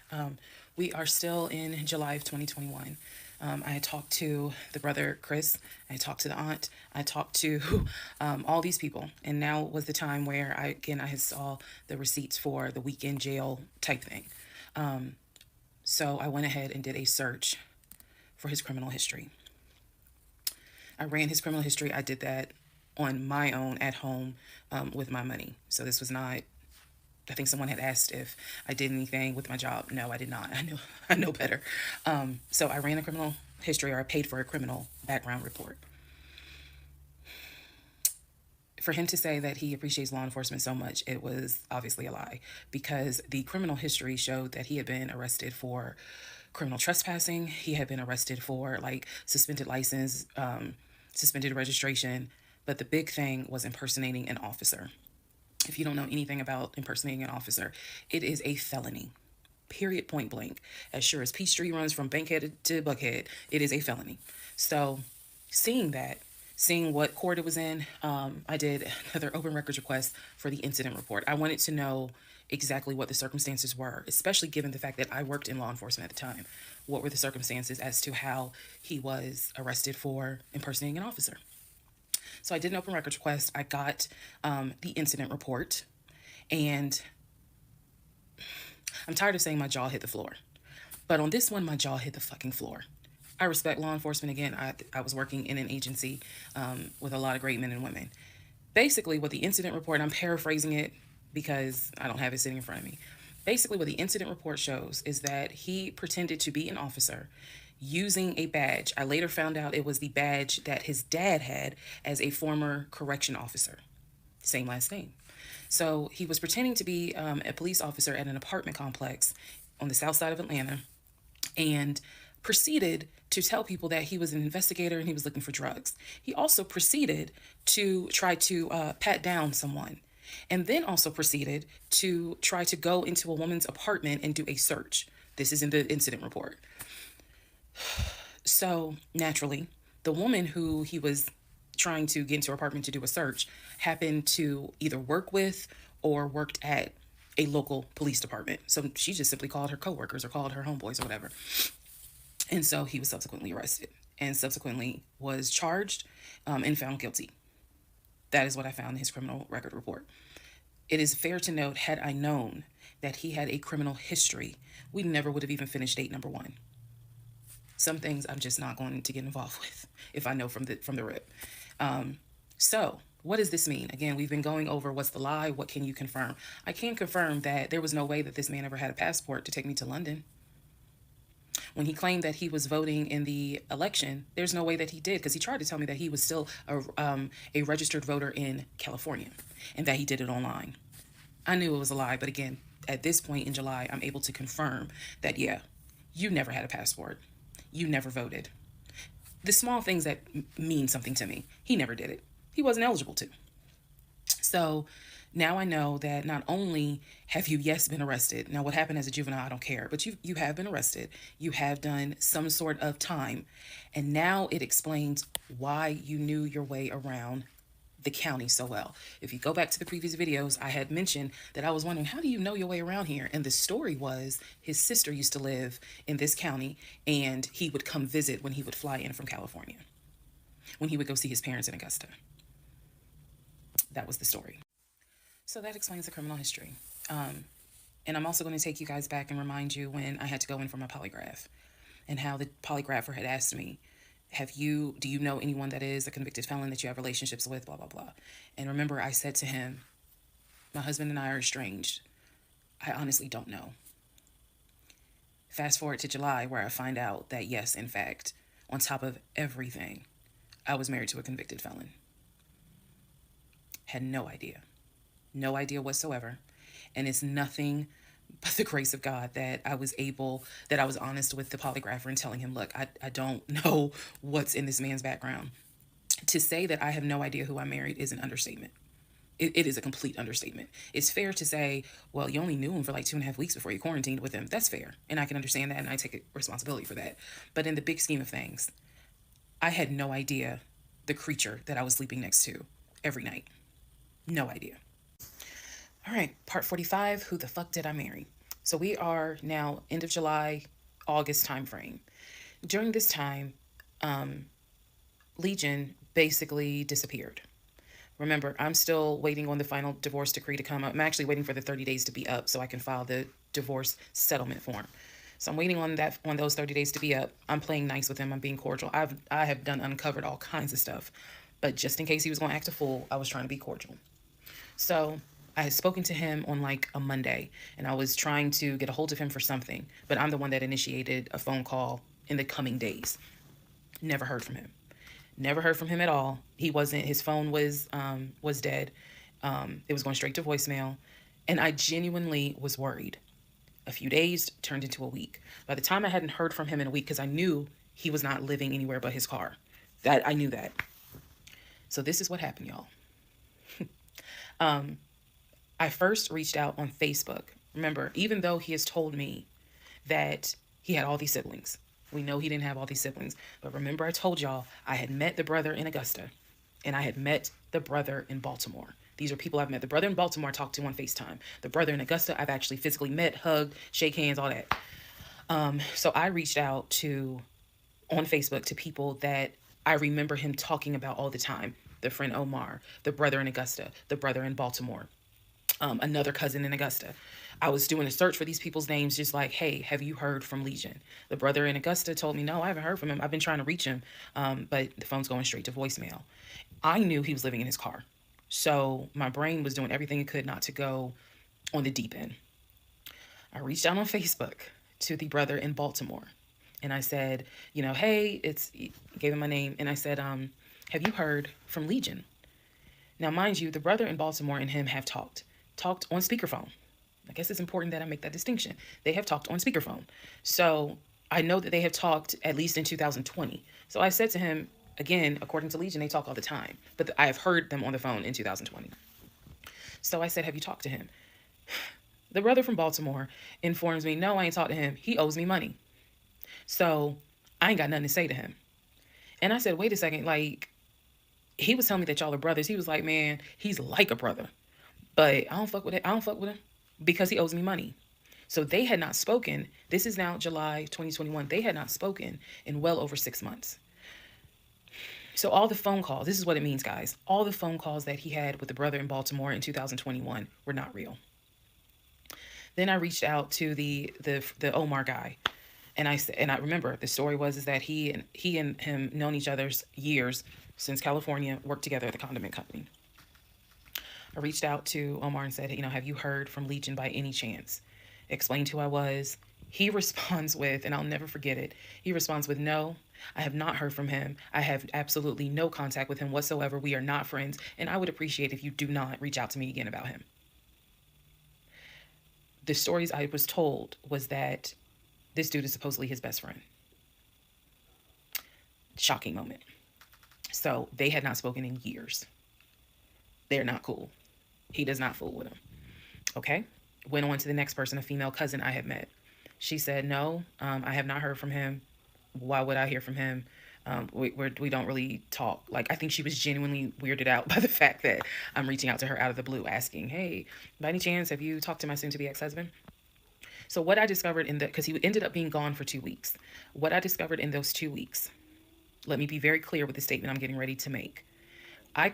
we are still in July of 2021. I had talked to the brother Chris. I talked to the aunt. I talked to all these people, and now was the time where I had saw the receipts for the weekend jail type thing. So I went ahead and did a search for his criminal history. I ran his criminal history. I did that on my own at home with my money. So this was not. I think someone had asked if I did anything with my job. No, I did not. I know better. So I ran a criminal history, or I paid for a criminal background report. For him to say that he appreciates law enforcement so much, it was obviously a lie, because the criminal history showed that he had been arrested for criminal trespassing. He had been arrested for like suspended license, suspended registration. But the big thing was impersonating an officer. If you don't know anything about impersonating an officer, it is a felony. Period, point blank. As sure as Peachtree runs from Bankhead to Buckhead, it is a felony. So seeing that, seeing what court it was in, I did another open records request for the incident report. I wanted to know exactly what the circumstances were, especially given the fact that I worked in law enforcement at the time. What were the circumstances as to how he was arrested for impersonating an officer? So I did an open records request. I got the incident report, and I'm tired of saying my jaw hit the floor. But on this one, my jaw hit the fucking floor. I respect law enforcement. Again, I was working in an agency with a lot of great men and women. Basically, what the incident report, I'm paraphrasing it because I don't have it sitting in front of me. Basically, what the incident report shows is that he pretended to be an officer using a badge. I later found out it was the badge that his dad had as a former correction officer. Same last name. So he was pretending to be a police officer at an apartment complex on the south side of Atlanta, and proceeded to tell people that he was an investigator and he was looking for drugs. He also proceeded to try to pat down someone, and then also proceeded to try to go into a woman's apartment and do a search. This is in the incident report. So naturally, the woman who he was trying to get into her apartment to do a search happened to either work with or worked at a local police department. So she just simply called her coworkers or called her homeboys or whatever. And so he was subsequently arrested and subsequently was charged and found guilty. That is what I found in his criminal record report. It is fair to note, had I known that he had a criminal history, we never would have even finished date number 1. Some things I'm just not going to get involved with if I know from the rip. So what does this mean? Again, we've been going over what's the lie, what can you confirm? I can confirm that there was no way that this man ever had a passport to take me to London. When he claimed that he was voting in the election, there's no way that he did, because he tried to tell me that he was still a registered voter in California and that he did it online. I knew it was a lie, but again, at this point in July, I'm able to confirm that, yeah, you never had a passport. You never voted. The small things that mean something to me, he never did it. He wasn't eligible to. So now I know that not only have you, yes, been arrested. Now, what happened as a juvenile, I don't care. But you have been arrested. You have done some sort of time. And now it explains why you knew your way around the county so well. If you go back to the previous videos, I had mentioned that I was wondering, how do you know your way around here? And the story was his sister used to live in this county, and he would come visit when he would fly in from California, when he would go see his parents in Augusta. That was the story. So that explains the criminal history. And I'm also going to take you guys back and remind you when I had to go in for my polygraph, and how the polygrapher had asked me, do you know anyone that is a convicted felon that you have relationships with, blah, blah, blah. And remember, I said to him, my husband and I are estranged. I honestly don't know. Fast forward to July, where I find out that yes, in fact, on top of everything, I was married to a convicted felon. Had no idea. No idea whatsoever. And it's nothing but the grace of God that I was honest with the polygrapher and telling him, look, I don't know what's in this man's background. To say that I have no idea who I married is an understatement. It is a complete understatement. It's fair to say, well, you only knew him for like 2.5 weeks before you quarantined with him. That's fair. And I can understand that, and I take responsibility for that. But in the big scheme of things, I had no idea the creature that I was sleeping next to every night. No idea. All right, part 45, who the fuck did I marry? So we are now end of July, August time frame. During this time, Legion basically disappeared. Remember, I'm still waiting on the final divorce decree to come up. I'm actually waiting for the 30 days to be up so I can file the divorce settlement form. So I'm waiting on those 30 days to be up. I'm playing nice with him. I'm being cordial. I have uncovered all kinds of stuff. But just in case he was going to act a fool, I was trying to be cordial. So I had spoken to him on like a Monday, and I was trying to get a hold of him for something, but I'm the one that initiated a phone call in the coming days. Never heard from him. Never heard from him at all. His phone was dead. It was going straight to voicemail, and I genuinely was worried. A few days turned into a week. By the time I hadn't heard from him in a week, because I knew he was not living anywhere but his car. I knew that. So this is what happened, y'all. I first reached out on Facebook. Remember, even though he has told me that he had all these siblings, we know he didn't have all these siblings. But remember, I told y'all I had met the brother in Augusta, and I had met the brother in Baltimore. These are people I've met. The brother in Baltimore I talked to on FaceTime. The brother in Augusta I've actually physically met, hugged, shake hands, all that. So I reached out on Facebook to people that I remember him talking about all the time. The friend Omar, the brother in Augusta, the brother in Baltimore, another cousin in Augusta. I was doing a search for these people's names, just like, hey, have you heard from Legion? The brother in Augusta told me, no, I haven't heard from him. I've been trying to reach him, but the phone's going straight to voicemail. I knew he was living in his car. So my brain was doing everything it could not to go on the deep end. I reached out on Facebook to the brother in Baltimore. And I said, hey, gave him my name. And I said, have you heard from Legion? Now, mind you, the brother in Baltimore and him have talked on speakerphone. I guess it's important that I make that distinction. They have talked on speakerphone. So I know that they have talked at least in 2020. So I said to him, again, according to Legion, they talk all the time. But I have heard them on the phone in 2020. So I said, have you talked to him? The brother from Baltimore informs me, no, I ain't talked to him. He owes me money. So I ain't got nothing to say to him. And I said, wait a second, he was telling me that y'all are brothers. He was like, man, he's like a brother. But I don't fuck with it. I don't fuck with him because he owes me money. So they had not spoken. This is now July 2021. They had not spoken in well over 6 months. So all the phone calls, this is what it means, guys. All the phone calls that he had with the brother in Baltimore in 2021 were not real. Then I reached out to the Omar guy. And I remember the story was that he and him known each other's years since California, worked together at the condiment company. I reached out to Omar and said, have you heard from Legion by any chance? Explained who I was. He responds with, and I'll never forget it, he responds with, no, I have not heard from him. I have absolutely no contact with him whatsoever. We are not friends, and I would appreciate if you do not reach out to me again about him. The stories I was told was that this dude is supposedly his best friend. Shocking moment. So they had not spoken in years. They're not cool. He does not fool with him. Okay. Went on to the next person, a female cousin I had met. She said, no, I have not heard from him. Why would I hear from him? We don't really talk. Like, I think she was genuinely weirded out by the fact that I'm reaching out to her out of the blue asking, hey, by any chance, have you talked to my soon-to-be ex-husband? So what I discovered because he ended up being gone for 2 weeks. What I discovered in those 2 weeks, let me be very clear with the statement I'm getting ready to make. I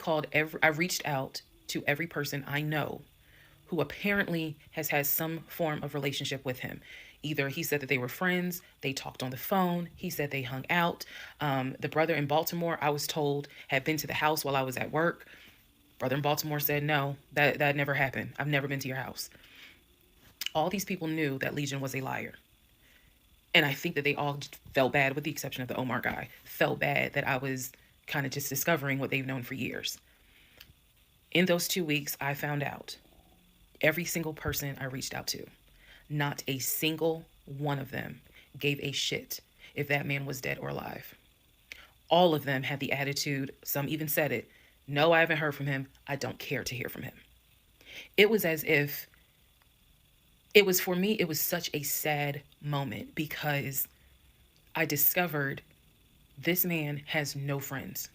reached out to every person I know who apparently has had some form of relationship with him. Either he said that they were friends, they talked on the phone, he said they hung out. The brother in Baltimore, I was told, had been to the house while I was at work. Brother in Baltimore said, no, that never happened. I've never been to your house. All these people knew that Legion was a liar. And I think that they all felt bad, with the exception of the Omar guy, felt bad that I was kind of just discovering what they've known for years. In those 2 weeks, I found out every single person I reached out to, not a single one of them gave a shit if that man was dead or alive. All of them had the attitude, some even said it, no, I haven't heard from him. I don't care to hear from him. It was as if, for me, it was such a sad moment because I discovered this man has no friends.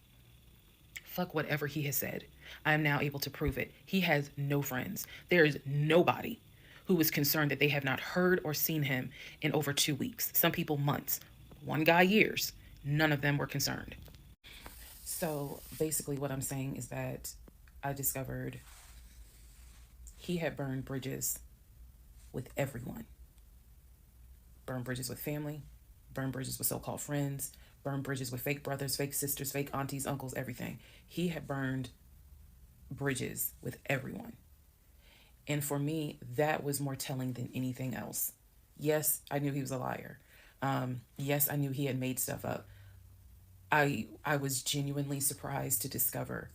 Fuck whatever he has said. I am now able to prove it. He has no friends. There is nobody who is concerned that they have not heard or seen him in over 2 weeks. Some people months. One guy years. None of them were concerned. So basically what I'm saying is that I discovered he had burned bridges with everyone. Burned bridges with family, burned bridges with so-called friends, burned bridges with fake brothers, fake sisters, fake aunties, uncles, everything. He had burned bridges with everyone. And for me, that was more telling than anything else. Yes, I knew he was a liar. Yes, I knew he had made stuff up. I was genuinely surprised to discover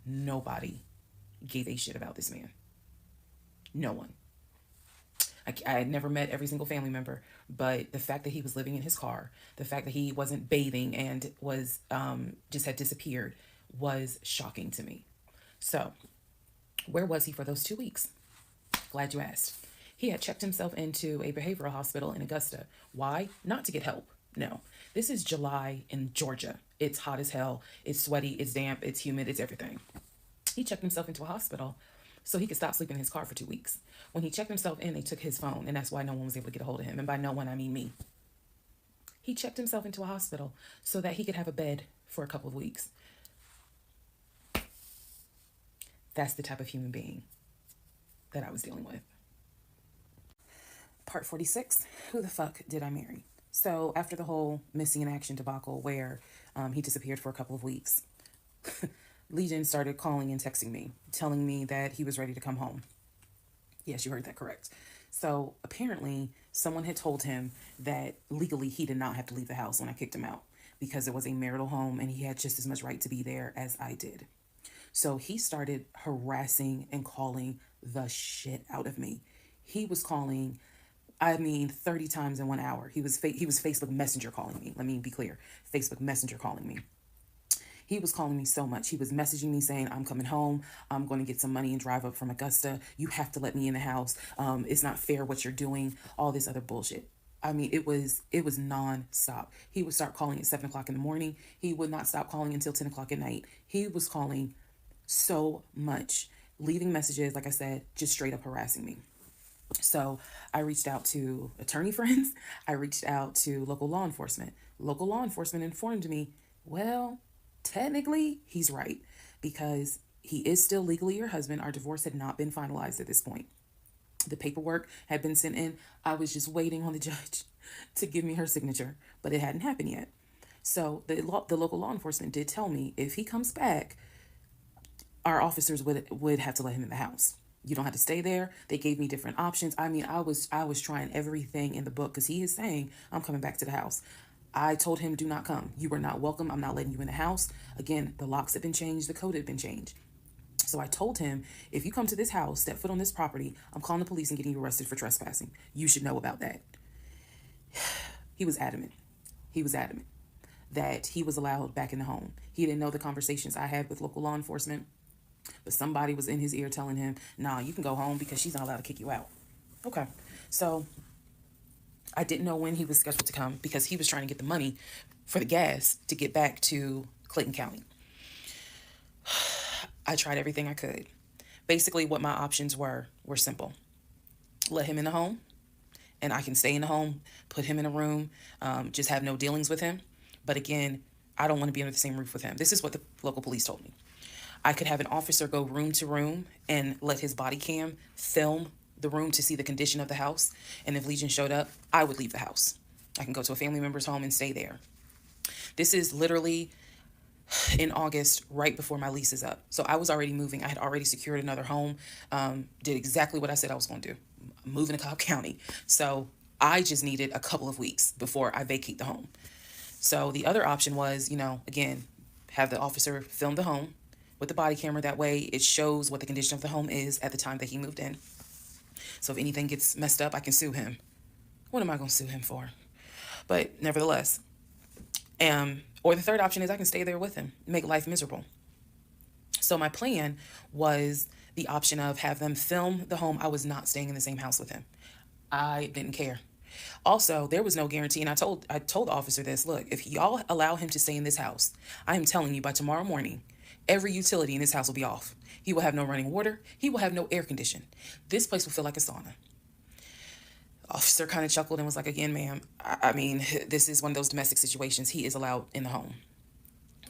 nobody gave a shit about this man. No one. I had never met every single family member, but the fact that he was living in his car, the fact that he wasn't bathing and was just had disappeared was shocking to me. So, where was he for those 2 weeks? Glad you asked. He had checked himself into a behavioral hospital in Augusta. Why? Not to get help. No. This is July in Georgia. It's hot as hell. It's sweaty. It's damp. It's humid. It's everything. He checked himself into a hospital so he could stop sleeping in his car for 2 weeks. When he checked himself in, they took his phone, and that's why no one was able to get a hold of him. And by no one, I mean me. He checked himself into a hospital so that he could have a bed for a couple of weeks. That's the type of human being that I was dealing with. Part 46, who the fuck did I marry? So after the whole missing in action debacle where he disappeared for a couple of weeks, Legion started calling and texting me, telling me that he was ready to come home. Yes, you heard that correct. So apparently someone had told him that legally he did not have to leave the house when I kicked him out because it was a marital home and he had just as much right to be there as I did. So he started harassing and calling the shit out of me. He was calling, 30 times in 1 hour. He was Facebook Messenger calling me. Let me be clear. Facebook Messenger calling me. He was calling me so much. He was messaging me saying, I'm coming home. I'm going to get some money and drive up from Augusta. You have to let me in the house. It's not fair what you're doing. All this other bullshit. It was nonstop. He would start calling at 7 o'clock in the morning. He would not stop calling until 10 o'clock at night. He was calling so much, leaving messages, like I said, just straight up harassing me. So I reached out to attorney friends. I reached out to local law enforcement. Local law enforcement informed me, well, technically he's right because he is still legally your husband. Our divorce had not been finalized at this point. The paperwork had been sent in. I was just waiting on the judge to give me her signature, but it hadn't happened yet. So the local law enforcement did tell me if he comes back, our officers would have to let him in the house. You don't have to stay there. They gave me different options. I was trying everything in the book because he is saying, I'm coming back to the house. I told him, do not come. You are not welcome. I'm not letting you in the house. Again, the locks had been changed. The code had been changed. So I told him, if you come to this house, step foot on this property, I'm calling the police and getting you arrested for trespassing. You should know about that. He was adamant. He was adamant that he was allowed back in the home. He didn't know the conversations I had with local law enforcement. But somebody was in his ear telling him, nah, you can go home because she's not allowed to kick you out. Okay. So I didn't know when he was scheduled to come because he was trying to get the money for the gas to get back to Clayton County. I tried everything I could. Basically, what my options were simple. Let him in the home, and I can stay in the home, put him in a room, just have no dealings with him. But again, I don't want to be under the same roof with him. This is what the local police told me. I could have an officer go room to room and let his body cam film the room to see the condition of the house. And if Legion showed up, I would leave the house. I can go to a family member's home and stay there. This is literally in August, right before my lease is up. So I was already moving. I had already secured another home, did exactly what I said I was going to do, moving to Cobb County. So I just needed a couple of weeks before I vacate the home. So the other option was, again, have the officer film the home with the body camera. That way it shows what the condition of the home is at the time that he moved in. So if anything gets messed up, I can sue him. What am I going to sue him for? But nevertheless, or the third option is I can stay there with him, make life miserable. So my plan was the option of have them film the home. I was not staying in the same house with him. I didn't care. Also, there was no guarantee, and I told the officer this, look, if y'all allow him to stay in this house, I am telling you by tomorrow morning, every utility in this house will be off. He will have no running water. He will have no air condition. This place will feel like a sauna. Officer kind of chuckled and was like, again, ma'am, I mean, this is one of those domestic situations. He is allowed in the home.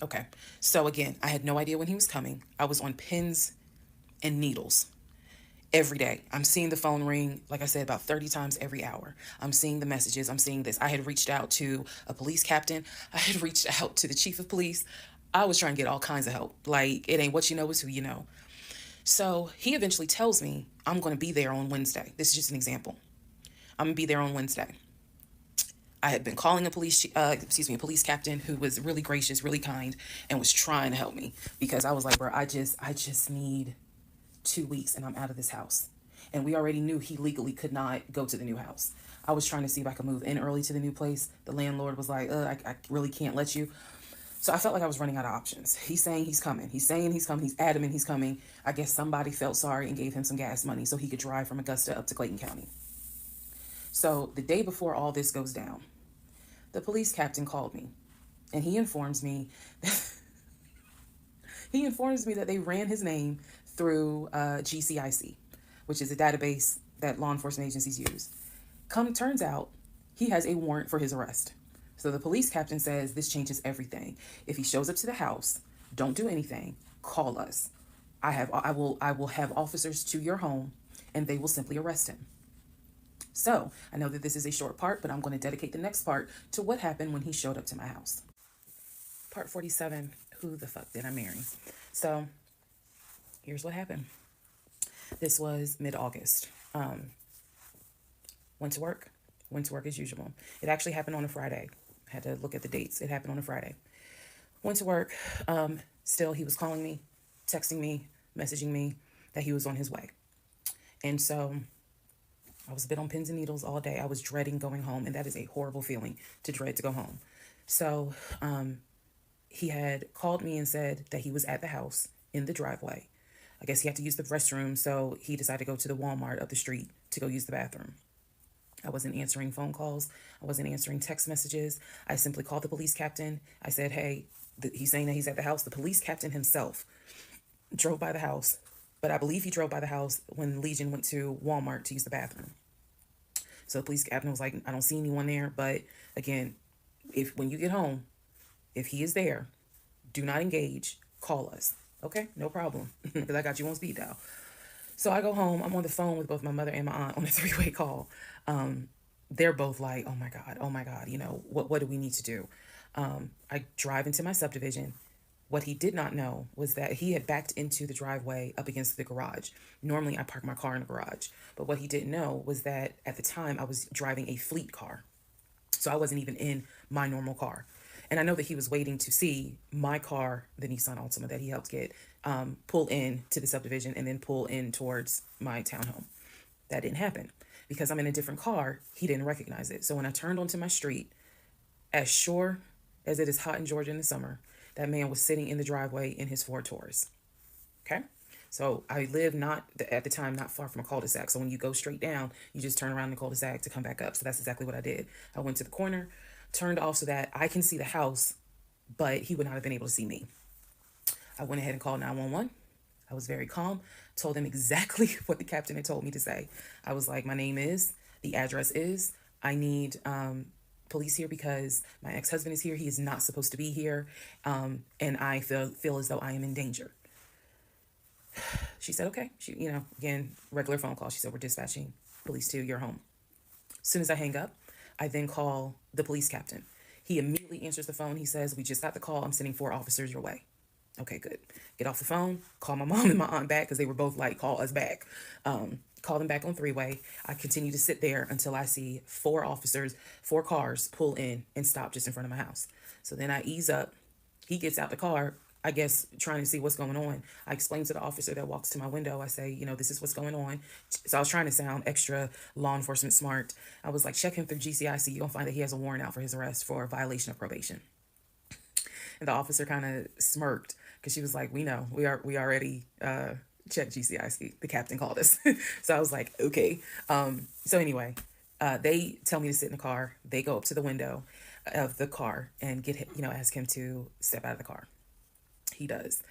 Okay. So again, I had no idea when he was coming. I was on pins and needles every day. I'm seeing the phone ring, like I said, about 30 times every hour. I'm seeing the messages. I'm seeing this. I had reached out to a police captain. I had reached out to the chief of police. I was trying to get all kinds of help. Like, it ain't what you know, it's who you know. So he eventually tells me I'm going to be there on Wednesday. This is just an example. I'm going to be there on Wednesday. I had been calling a police captain who was really gracious, really kind, and was trying to help me because I was like, bro, I just need 2 weeks and I'm out of this house. And we already knew he legally could not go to the new house. I was trying to see if I could move in early to the new place. The landlord was like, I really can't let you. So I felt like I was running out of options. He's saying he's coming. He's saying he's coming. He's adamant he's coming. I guess somebody felt sorry and gave him some gas money so he could drive from Augusta up to Clayton County. So the day before all this goes down, the police captain called me and he informs me that they ran his name through GCIC, which is a database that law enforcement agencies use. Turns out he has a warrant for his arrest. So the police captain says this changes everything. If he shows up to the house, don't do anything, call us. I will have officers to your home and they will simply arrest him. So I know that this is a short part, but I'm going to dedicate the next part to what happened when he showed up to my house. Part 47, who the fuck did I marry? So here's what happened. This was mid-August. Went to work as usual. It actually happened on a Friday. I had to look at the dates. It happened on a Friday. Went to work. Still, he was calling me, texting me, messaging me that he was on his way. And so I was a bit on pins and needles all day. I was dreading going home, and that is a horrible feeling to dread to go home. So he had called me and said that he was at the house in the driveway. I guess he had to use the restroom, so he decided to go to the Walmart up the street to go use the bathroom. I wasn't answering phone calls. I wasn't answering text messages. I simply called the police captain. I said, hey, he's saying that he's at the house. The police captain himself drove by the house, but I believe he drove by the house when Legion went to Walmart to use the bathroom. So the police captain was like, I don't see anyone there. But again, when you get home, if he is there, do not engage. Call us. Okay, no problem. Because I got you on speed dial. So I go home. I'm on the phone with both my mother and my aunt on a 3-way call. They're both like, oh my God, what do we need to do? I drive into my subdivision. What he did not know was that he had backed into the driveway up against the garage. Normally I park my car in the garage. But what he didn't know was that at the time I was driving a fleet car. So I wasn't even in my normal car. And I know that he was waiting to see my car, the Nissan Altima that he helped get, pull in to the subdivision and then pull in towards my townhome. That didn't happen because I'm in a different car. He didn't recognize it. So when I turned onto my street, as sure as it is hot in Georgia in the summer, that man was sitting in the driveway in his Ford Taurus. Okay. So I live at the time, not far from a cul-de-sac. So when you go straight down, you just turn around the cul-de-sac to come back up. So that's exactly what I did. I went to the corner, turned off so that I can see the house, but he would not have been able to see me. I went ahead and called 911. I was very calm, told him exactly what the captain had told me to say. I was like, my name is, the address is, I need police here because my ex-husband is here. He is not supposed to be here. And I feel as though I am in danger. She said, okay. She, again, regular phone call. She said, we're dispatching police to your home. As soon as I hang up, I then call the police captain. He immediately answers the phone. He says, we just got the call. I'm sending 4 officers your way. Okay, good. Get off the phone, call my mom and my aunt back because they were both like, call us back. Call them back on 3-way. I continue to sit there until I see 4 officers, 4 cars pull in and stop just in front of my house. So then I ease up. He gets out the car, I guess, trying to see what's going on. I explain to the officer that walks to my window. I say, this is what's going on. So I was trying to sound extra law enforcement smart. I was like, check him through GCIC. You're going to find that he has a warrant out for his arrest for a violation of probation. And the officer kind of smirked because she was like, we know, we already checked GCIC. The captain called us. So I was like, okay. So anyway, they tell me to sit in the car. They go up to the window of the car and ask him to step out of the car. He does.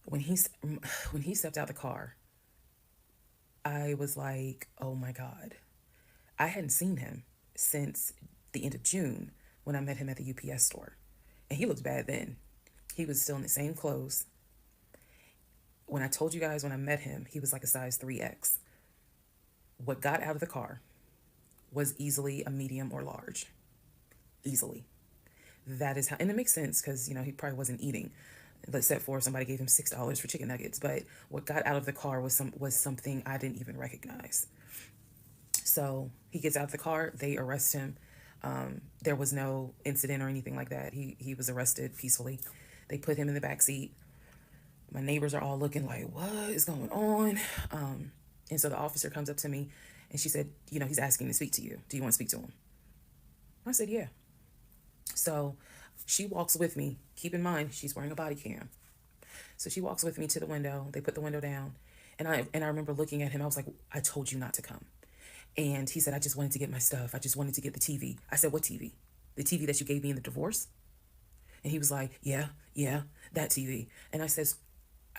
When he stepped out of the car, I was like, oh my God. I hadn't seen him since the end of June when I met him at the UPS store. And he looked bad then. He was still in the same clothes. When I told you guys when I met him, he was like a size 3X. What got out of the car was easily a medium or large. Easily. That is how, and it makes sense because, he probably wasn't eating. Except for somebody gave him $6 for chicken nuggets. But what got out of the car was something I didn't even recognize. So he gets out of the car. They arrest him. There was no incident or anything like that. He was arrested peacefully. They put him in the back seat. My neighbors are all looking like, what is going on? And so the officer comes up to me and she said, he's asking to speak to you. Do you want to speak to him? I said, yeah. So she walks with me. Keep in mind, she's wearing a body cam. So she walks with me to the window. They put the window down. And I remember looking at him. I was like, I told you not to come. And he said, I just wanted to get my stuff. I just wanted to get the TV. I said, what TV? The TV that you gave me in the divorce? And he was like, yeah, that TV. And I said,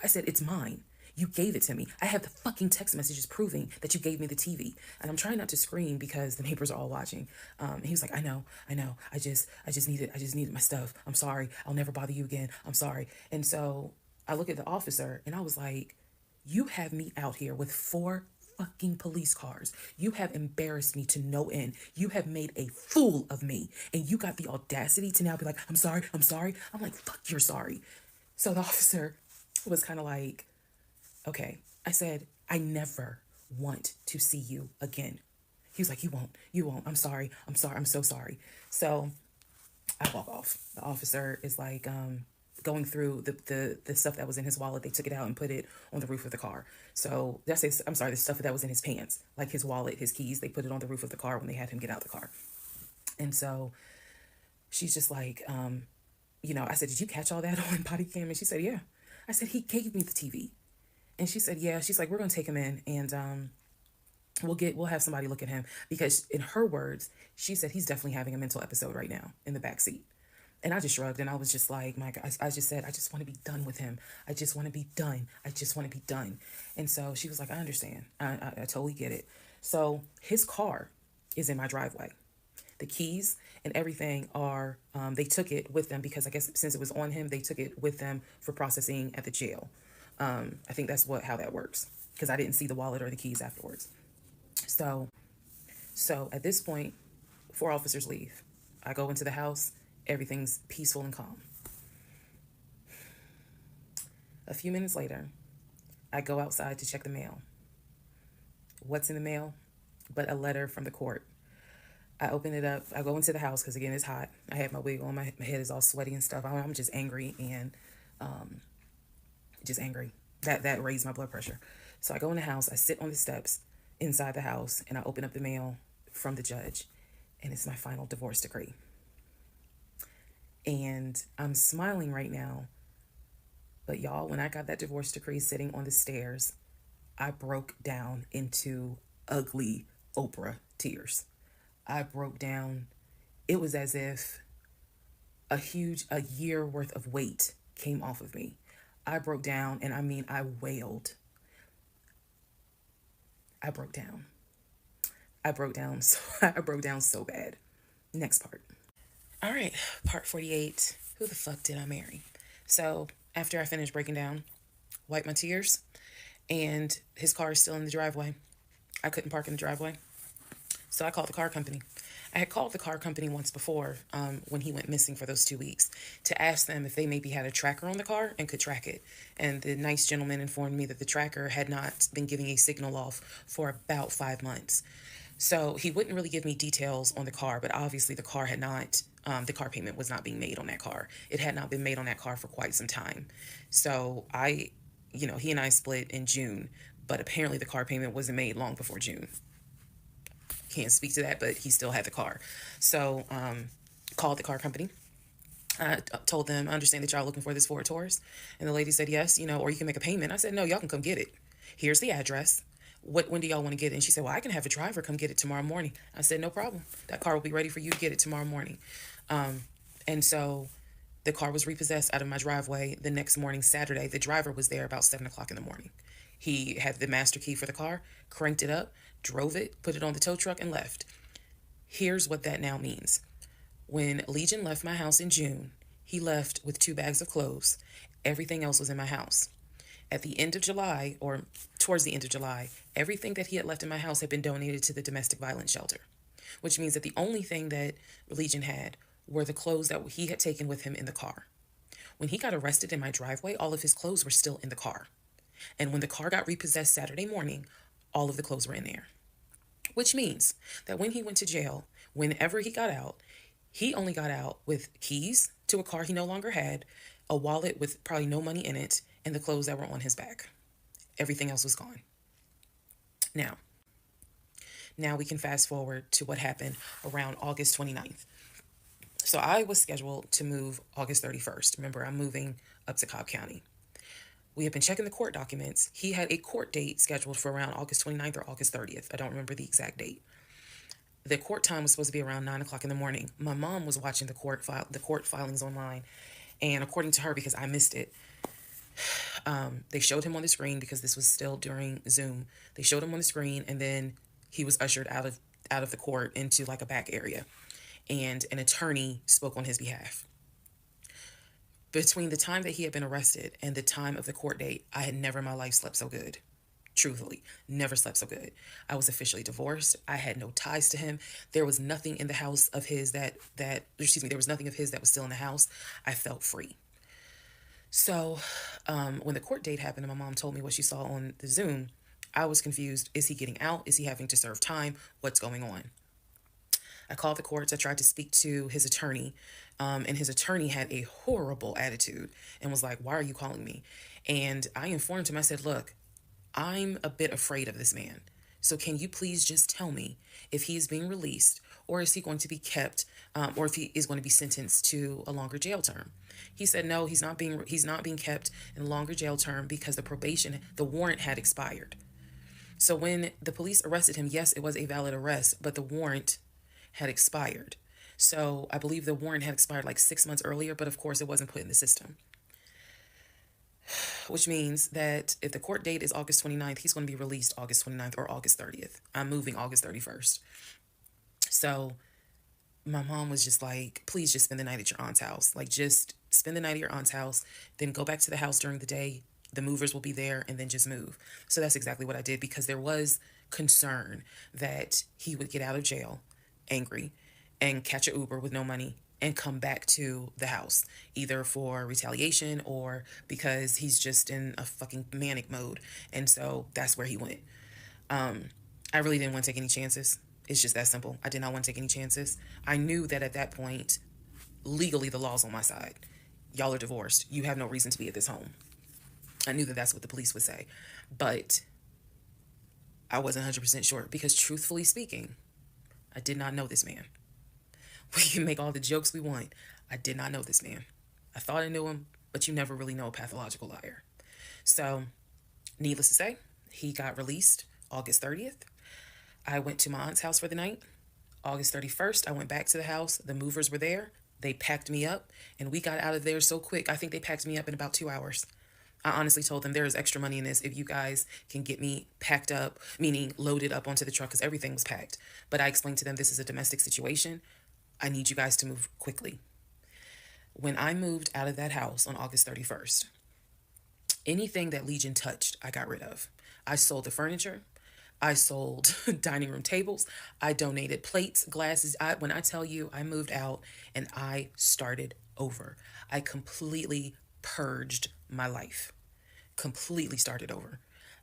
it's mine. You gave it to me. I have the fucking text messages proving that you gave me the TV. And I'm trying not to scream because the neighbors are all watching. And he was like, I know. I just needed my stuff. I'm sorry. I'll never bother you again. I'm sorry. And so I look at the officer and I was like, you have me out here with 4 fucking police cars. You have embarrassed me to no end. You have made a fool of me. And you got the audacity to now be like, I'm sorry. I'm like, fuck, you're sorry. So the officer was kind of like, okay. I said, I never want to see you again. He was like, you won't. I'm sorry. I'm so sorry. So I walk off. The officer is like, going through the stuff that was in his wallet. They took it out and put it on the roof of the car. So the stuff that was in his pants, like his wallet, his keys, they put it on the roof of the car when they had him get out the car. And so she's just like, I said, did you catch all that on body cam? And she said, yeah. I said, he gave me the TV. And she said, yeah. She's like, we're going to take him in and we'll have somebody look at him because in her words, she said he's definitely having a mental episode right now in the back seat. And I just shrugged and I was just like, my God, I just said, I just want to be done with him. I just want to be done. And so she was like, I understand. I totally get it. So his car is in my driveway. The keys and everything are, they took it with them because I guess since it was on him, they took it with them for processing at the jail. I think that's how that works because I didn't see the wallet or the keys afterwards. So at this point, 4 officers leave. I go into the house. Everything's peaceful and calm. A few minutes later, I go outside to check the mail. What's in the mail? But a letter from the court. I open it up. I go into the house because, again, it's hot. I have my wig on. My head is all sweaty and stuff. I'm just angry and just angry. That raised my blood pressure. So I go in the house. I sit on the steps inside the house, and I open up the mail from the judge, and it's my final divorce decree. And I'm smiling right now. But y'all, when I got that divorce decree sitting on the stairs, I broke down into ugly Oprah tears. I broke down It was as if a year worth of weight came off of me. I broke down, and I mean, I wailed. I broke down. I broke down so I broke down so bad. Next part. All right, part 48. Who the fuck did I marry? So, after I finished breaking down, wiped my tears, and his car is still in the driveway. I couldn't park in the driveway. So I called the car company. I had called the car company once before, when he went missing for those 2 weeks, to ask them if they maybe had a tracker on the car and could track it. And the nice gentleman informed me that the tracker had not been giving a signal off for about 5 months. So he wouldn't really give me details on the car, but obviously the car had not, the car payment was not being made on that car. It had not been made on that car for quite some time. So he and I split in June, but apparently the car payment wasn't made long before June. Can't speak to that, but he still had the car. So called the car company. I told them, I understand that y'all looking for this Ford Taurus. And the lady said, yes, or you can make a payment. I said, no, y'all can come get it. Here's the address. When do y'all want to get it? And she said, well, I can have a driver come get it tomorrow morning. I said, no problem. That car will be ready for you to get it tomorrow morning. And so the car was repossessed out of my driveway the next morning, Saturday. The driver was there about 7 o'clock in the morning. He had the master key for the car, cranked it up, drove it, put it on the tow truck, and left. Here's what that now means. When Legion left my house in June, he left with 2 bags of clothes. Everything else was in my house. At the end of July, or towards the end of July, everything that he had left in my house had been donated to the domestic violence shelter, which means that the only thing that Legion had were the clothes that he had taken with him in the car. When he got arrested in my driveway, all of his clothes were still in the car. And when the car got repossessed Saturday morning, all of the clothes were in there. Which means that when he went to jail, whenever he got out, he only got out with keys to a car he no longer had, a wallet with probably no money in it, and the clothes that were on his back. Everything else was gone. Now we can fast forward to what happened around August 29th. So I was scheduled to move August 31st. Remember, I'm moving up to Cobb County. We had been checking the court documents. He had a court date scheduled for around August 29th or August 30th. I don't remember the exact date. The court time was supposed to be around 9 o'clock in the morning. My mom was watching the court filings online. And according to her, because I missed it, they showed him on the screen because this was still during Zoom. They showed him on the screen, and then he was ushered out of the court into like a back area. And an attorney spoke on his behalf. Between the time that he had been arrested and the time of the court date, I had never in my life slept so good. Truthfully, never slept so good. I was officially divorced. I had no ties to him. There was nothing in the house of his there was nothing of his that was still in the house. I felt free. So when the court date happened and my mom told me what she saw on the Zoom, I was confused. Is he getting out? Is he having to serve time? What's going on? I called the courts. I tried to speak to his attorney, and his attorney had a horrible attitude and was like, why are you calling me? And I informed him. I said, look, I'm a bit afraid of this man. So can you please just tell me if he is being released, or is he going to be kept, or if he is going to be sentenced to a longer jail term? He said, no, he's not being kept in a longer jail term because the warrant had expired. So when the police arrested him, yes, it was a valid arrest, but the warrant had expired. So I believe the warrant had expired like 6 months earlier, but of course it wasn't put in the system. Which means that if the court date is August 29th, he's going to be released August 29th or August 30th. I'm moving August 31st. So my mom was just like, please just spend the night at your aunt's house. Like, just spend the night at your aunt's house, then go back to the house during the day. The movers will be there, and then just move. So that's exactly what I did, because there was concern that he would get out of jail angry and catch an Uber with no money and come back to the house, either for retaliation or because he's just in a fucking manic mode. And so that's where he went. I really didn't want to take any chances. It's just that simple. I did not want to take any chances. I knew that at that point, legally, the law's on my side. Y'all are divorced. You have no reason to be at this home. I knew that that's what the police would say. But I wasn't 100% sure, because truthfully speaking, I did not know this man. We can make all the jokes we want. I did not know this man. I thought I knew him, but you never really know a pathological liar. So, needless to say, he got released August 30th. I went to my aunt's house for the night. August 31st, I went back to the house. The movers were there. They packed me up, and we got out of there so quick. I think they packed me up in about 2 hours. I honestly told them there is extra money in this if you guys can get me packed up, meaning loaded up onto the truck because everything was packed. But I explained to them this is a domestic situation. I need you guys to move quickly. When I moved out of that house on August 31st, anything that Legion touched, I got rid of. I sold the furniture. I sold dining room tables. I donated plates, glasses. When I tell you I moved out and I started over, I completely purged my life. Completely started over.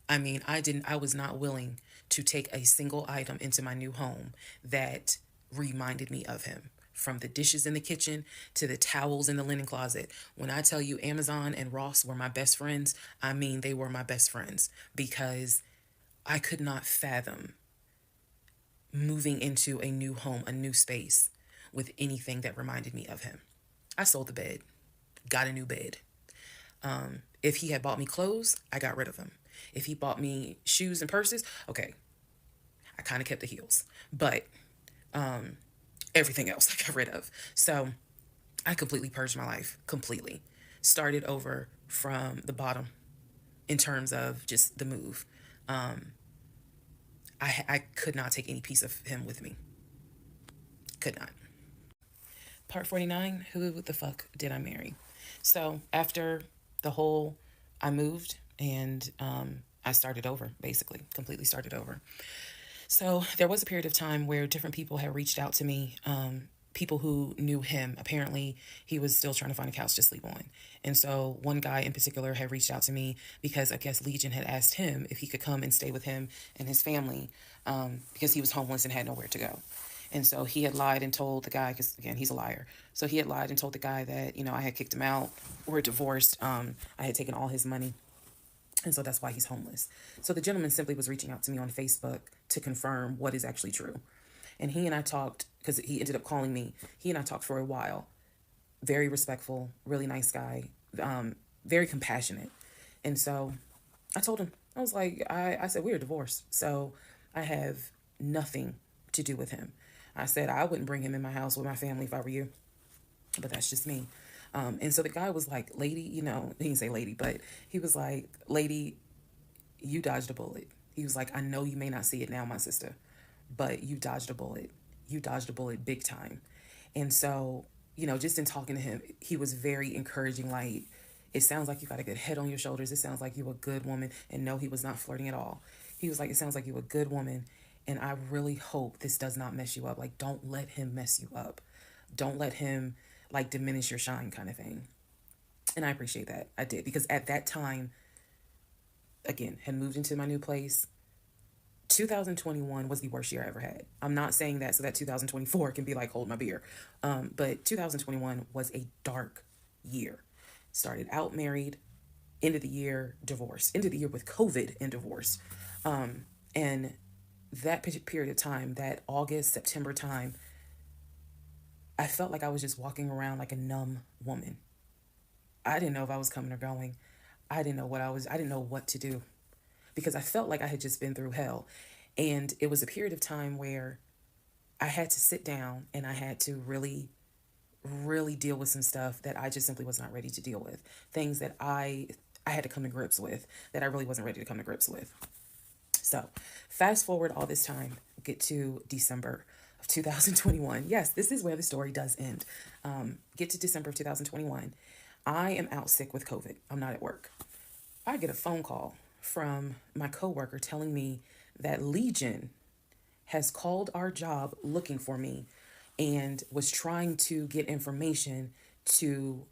I mean, I was not willing to take a single item into my new home that reminded me of him. From the dishes in the kitchen to the towels in the linen closet. When I tell you Amazon and Ross were my best friends, I mean they were my best friends because I could not fathom moving into a new home, a new space with anything that reminded me of him. I sold the bed, got a new bed. If he had bought me clothes, I got rid of them. If he bought me shoes and purses, okay, I kind of kept the heels. But everything else I got rid of. So I completely purged my life, completely. Started over from the bottom in terms of just the move. I could not take any piece of him with me. Could not. Part 49, who the fuck did I marry? So after the whole, I moved and I started over, basically, completely started over. So there was a period of time where different people had reached out to me, people who knew him. Apparently, he was still trying to find a couch to sleep on. And so one guy in particular had reached out to me because I guess Legion had asked him if he could come and stay with him and his family because he was homeless and had nowhere to go. And so he had lied and told the guy, because again, he's a liar. So he had lied and told the guy that, I had kicked him out. We're divorced. I had taken all his money. And so that's why he's homeless. So the gentleman simply was reaching out to me on Facebook to confirm what is actually true. And he and I talked, because he ended up calling me. He and I talked for a while. Very respectful, really nice guy, very compassionate. And so I told him, I was like, I said, we are divorced. So I have nothing to do with him. I said, I wouldn't bring him in my house with my family if I were you. But that's just me. And so the guy was like, lady, he didn't say lady, but he was like, lady, you dodged a bullet. He was like, I know you may not see it now, my sister, but you dodged a bullet. You dodged a bullet big time. And so, just in talking to him, he was very encouraging. Like, it sounds like you got a good head on your shoulders. It sounds like you're a good woman. And no, he was not flirting at all. He was like, it sounds like you're a good woman. And I really hope this does not mess you up. Like, don't let him mess you up. Don't let him diminish your shine kind of thing. And I appreciate that. I did. Because at that time, again, had moved into my new place. 2021 was the worst year I ever had. I'm not saying that so that 2024 can be like, hold my beer. But 2021 was a dark year. Started out married, end of the year, divorce. End of the year with COVID and divorce. And that period of time, that August, September time, I felt like I was just walking around like a numb woman. I didn't know if I was coming or going. I didn't know what to do because I felt like I had just been through hell. And it was a period of time where I had to sit down and I had to really, really deal with some stuff that I just simply was not ready to deal with. Things that I had to come to grips with that I really wasn't ready to come to grips with. So fast forward all this time, get to December of 2021. Yes, this is where the story does end. Get to December of 2021. I am out sick with COVID. I'm not at work. I get a phone call from my coworker telling me that Legion has called our job looking for me and was trying to get information on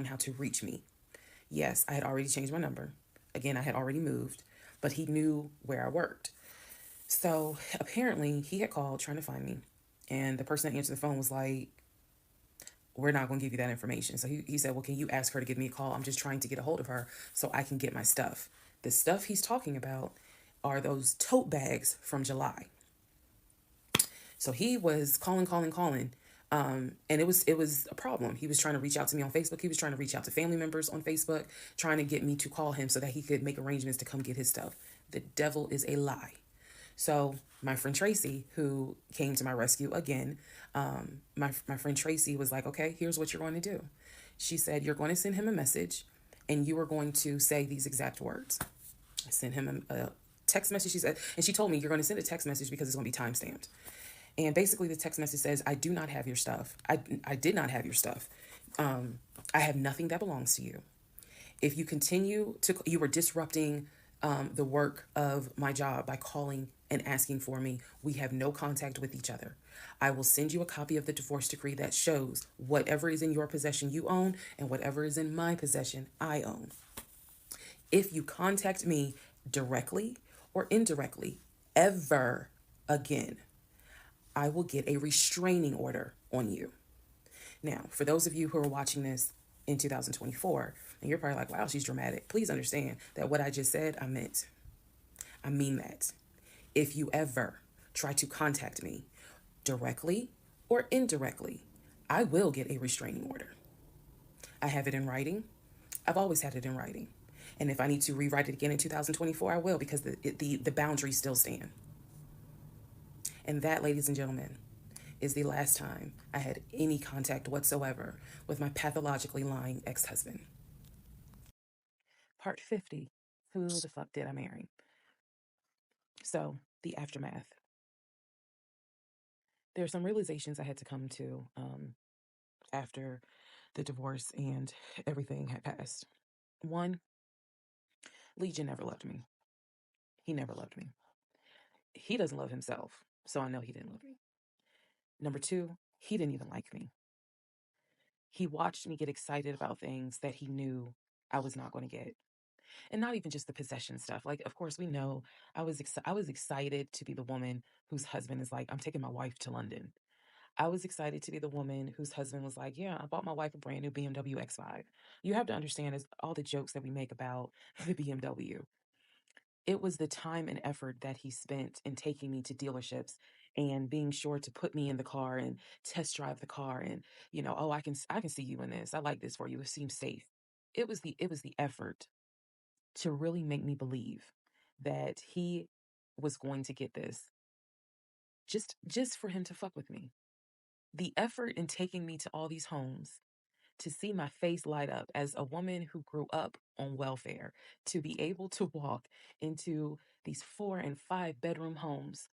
how to reach me. Yes, I had already changed my number. Again, I had already moved, but he knew where I worked. So apparently he had called trying to find me. And the person that answered the phone was like, we're not going to give you that information. So he said, well, can you ask her to give me a call? I'm just trying to get a hold of her so I can get my stuff. The stuff he's talking about are those tote bags from July. So he was calling. And it was a problem. He was trying to reach out to me on Facebook. He was trying to reach out to family members on Facebook, trying to get me to call him so that he could make arrangements to come get his stuff. The devil is a lie. So my friend Tracy, who came to my rescue again, my friend Tracy was like, okay, here's what you're going to do. She said, you're going to send him a message and you are going to say these exact words. I sent him a text message. She said, and she told me, you're going to send a text message because it's going to be time stamped. And basically, the text message says, I do not have your stuff. I did not have your stuff. I have nothing that belongs to you. If you continue to, you were disrupting the work of my job by calling and asking for me. We have no contact with each other. I will send you a copy of the divorce decree that shows whatever is in your possession you own and whatever is in my possession I own. If you contact me directly or indirectly ever again, I will get a restraining order on you. Now, for those of you who are watching this in 2024, and you're probably like, wow, she's dramatic. Please understand that what I just said, I meant. I mean that. If you ever try to contact me directly or indirectly, I will get a restraining order. I have it in writing. I've always had it in writing. And if I need to rewrite it again in 2024, I will, because the boundaries still stand. And that, ladies and gentlemen, is the last time I had any contact whatsoever with my pathologically lying ex-husband. Part 50. Who the fuck did I marry? So, the aftermath. There are some realizations I had to come to after the divorce and everything had passed. One, Legion never loved me. He never loved me. He doesn't love himself, so I know he didn't love me. Number two, he didn't even like me. He watched me get excited about things that he knew I was not going to get. And not even just the possession stuff. Like, of course, we know I was excited to be the woman whose husband is like, I'm taking my wife to London. I was excited to be the woman whose husband was like, yeah, I bought my wife a brand new BMW X5. You have to understand is all the jokes that we make about the BMW. It was the time and effort that he spent in taking me to dealerships and being sure to put me in the car and test drive the car and, oh, I can see you in this. I like this for you. It seems safe. It was the effort to really make me believe that he was going to get this just for him to fuck with me. The effort in taking me to all these homes, to see my face light up as a woman who grew up on welfare, to be able to walk into these 4 and 5 bedroom homes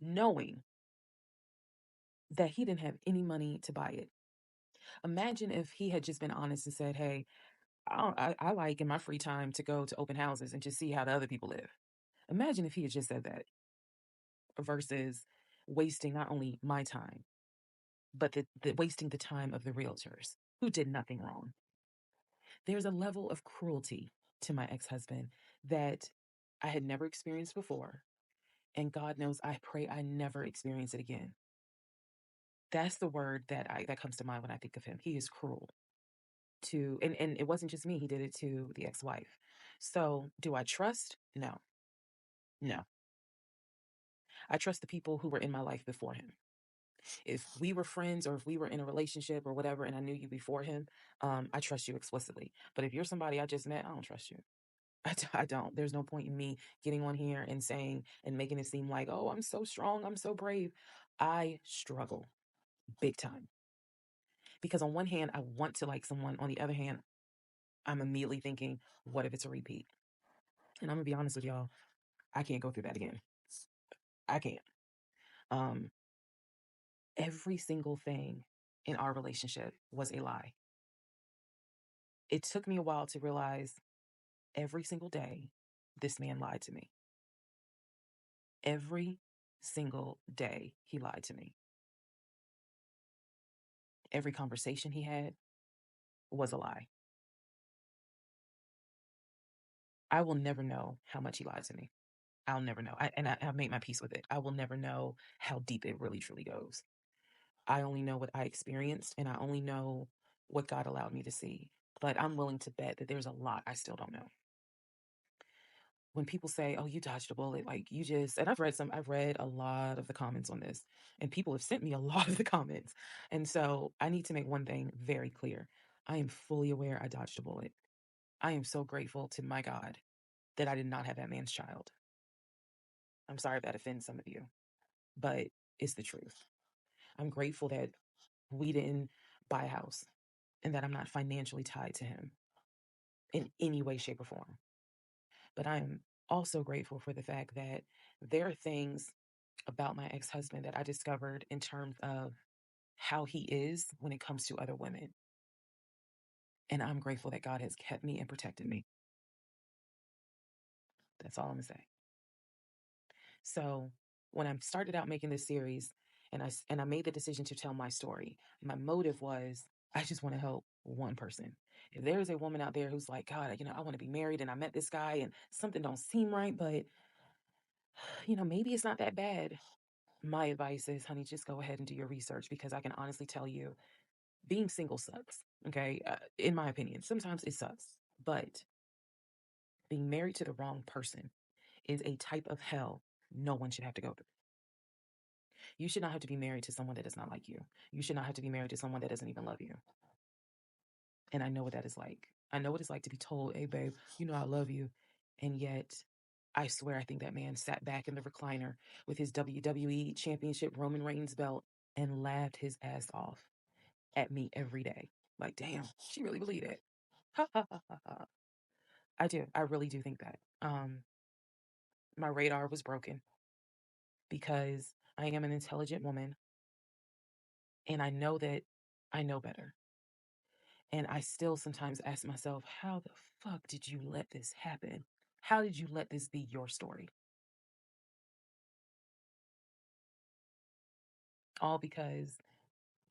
knowing that he didn't have any money to buy it. Imagine if he had just been honest and said, hey, I like in my free time to go to open houses and just see how the other people live. Imagine if he had just said that versus wasting not only my time, but the wasting the time of the realtors who did nothing wrong. There's a level of cruelty to my ex-husband that I had never experienced before. And God knows I pray I never experience it again. That's the word that comes to mind when I think of him. He is cruel to, and it wasn't just me, he did it to the ex-wife. So do I trust? No. No. I trust the people who were in my life before him. If we were friends or if we were in a relationship or whatever and I knew you before him, I trust you explicitly. But if you're somebody I just met, I don't trust you. I don't. There's no point in me getting on here and saying and making it seem like, oh, I'm so strong, I'm so brave. I struggle big time. Because on one hand, I want to like someone. On the other hand, I'm immediately thinking, what if it's a repeat? And I'm gonna be honest with y'all, I can't go through that again. I can't. Um, every single thing in our relationship was a lie. It took me a while to realize every single day this man lied to me. Every single day he lied to me. Every conversation he had was a lie. I will never know how much he lied to me. I'll never know. I've made my peace with it. I will never know how deep it really truly goes. I only know what I experienced and I only know what God allowed me to see. But I'm willing to bet that there's a lot I still don't know. When people say, oh, you dodged a bullet, like you just, and I've read a lot of the comments on this, and people have sent me a lot of the comments. And so I need to make one thing very clear. I am fully aware I dodged a bullet. I am so grateful to my God that I did not have that man's child. I'm sorry if that offends some of you, but it's the truth. I'm grateful that we didn't buy a house and that I'm not financially tied to him in any way, shape, or form. But I am also grateful for the fact that there are things about my ex husband that I discovered in terms of how he is when it comes to other women. And I'm grateful that God has kept me and protected me. That's all I'm going to say. So when I started out making this series and I made the decision to tell my story, my motive was I just want to help one person. If there is a woman out there who's like, God, I want to be married and I met this guy and something don't seem right, but maybe it's not that bad. My advice is, honey, just go ahead and do your research because I can honestly tell you being single sucks. Okay. In my opinion, sometimes it sucks, but being married to the wrong person is a type of hell no one should have to go through. You should not have to be married to someone that does not like you. You should not have to be married to someone that doesn't even love you. And I know what that is like. I know what it's like to be told, hey, babe, I love you. And yet, I swear, I think that man sat back in the recliner with his WWE Championship Roman Reigns belt and laughed his ass off at me every day. Like, damn, she really believed it. Ha ha ha ha ha. I do. I really do think that. My radar was broken because I am an intelligent woman and I know that I know better. And I still sometimes ask myself, how the fuck did you let this happen? How did you let this be your story? All because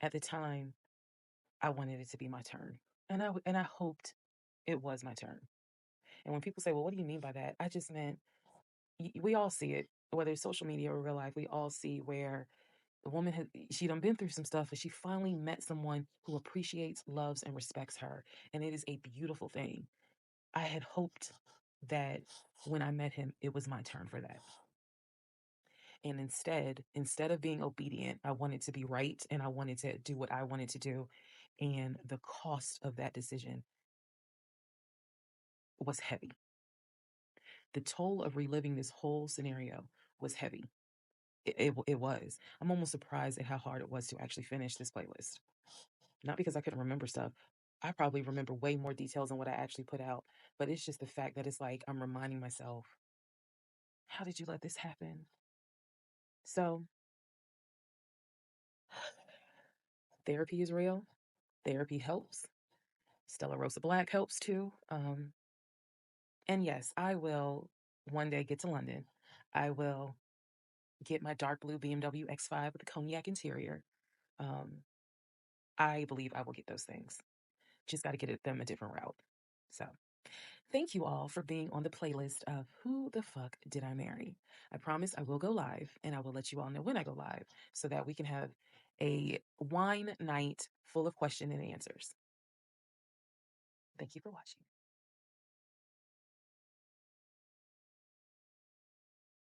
at the time I wanted it to be my turn. And I hoped it was my turn. And when people say, well, what do you mean by that? I just meant we all see it, whether it's social media or real life, we all see where the woman she done been through some stuff and she finally met someone who appreciates, loves, and respects her. And it is a beautiful thing. I had hoped that when I met him, it was my turn for that. And instead of being obedient, I wanted to be right and I wanted to do what I wanted to do. And the cost of that decision was heavy. The toll of reliving this whole scenario was heavy. It was. I'm almost surprised at how hard it was to actually finish this playlist. Not because I couldn't remember stuff. I probably remember way more details than what I actually put out. But it's just the fact that it's like I'm reminding myself, how did you let this happen? So therapy is real. Therapy helps. Stella Rosa Black helps too. And yes, I will one day get to London. I will get my dark blue BMW X5 with a cognac interior. Um, I believe I will get those things. Just got to get them a different route. So thank you all for being on the playlist of Who the Fuck Did I Marry? I promise I will go live and I will let you all know when I go live so that we can have a wine night full of question and answers. Thank you for watching.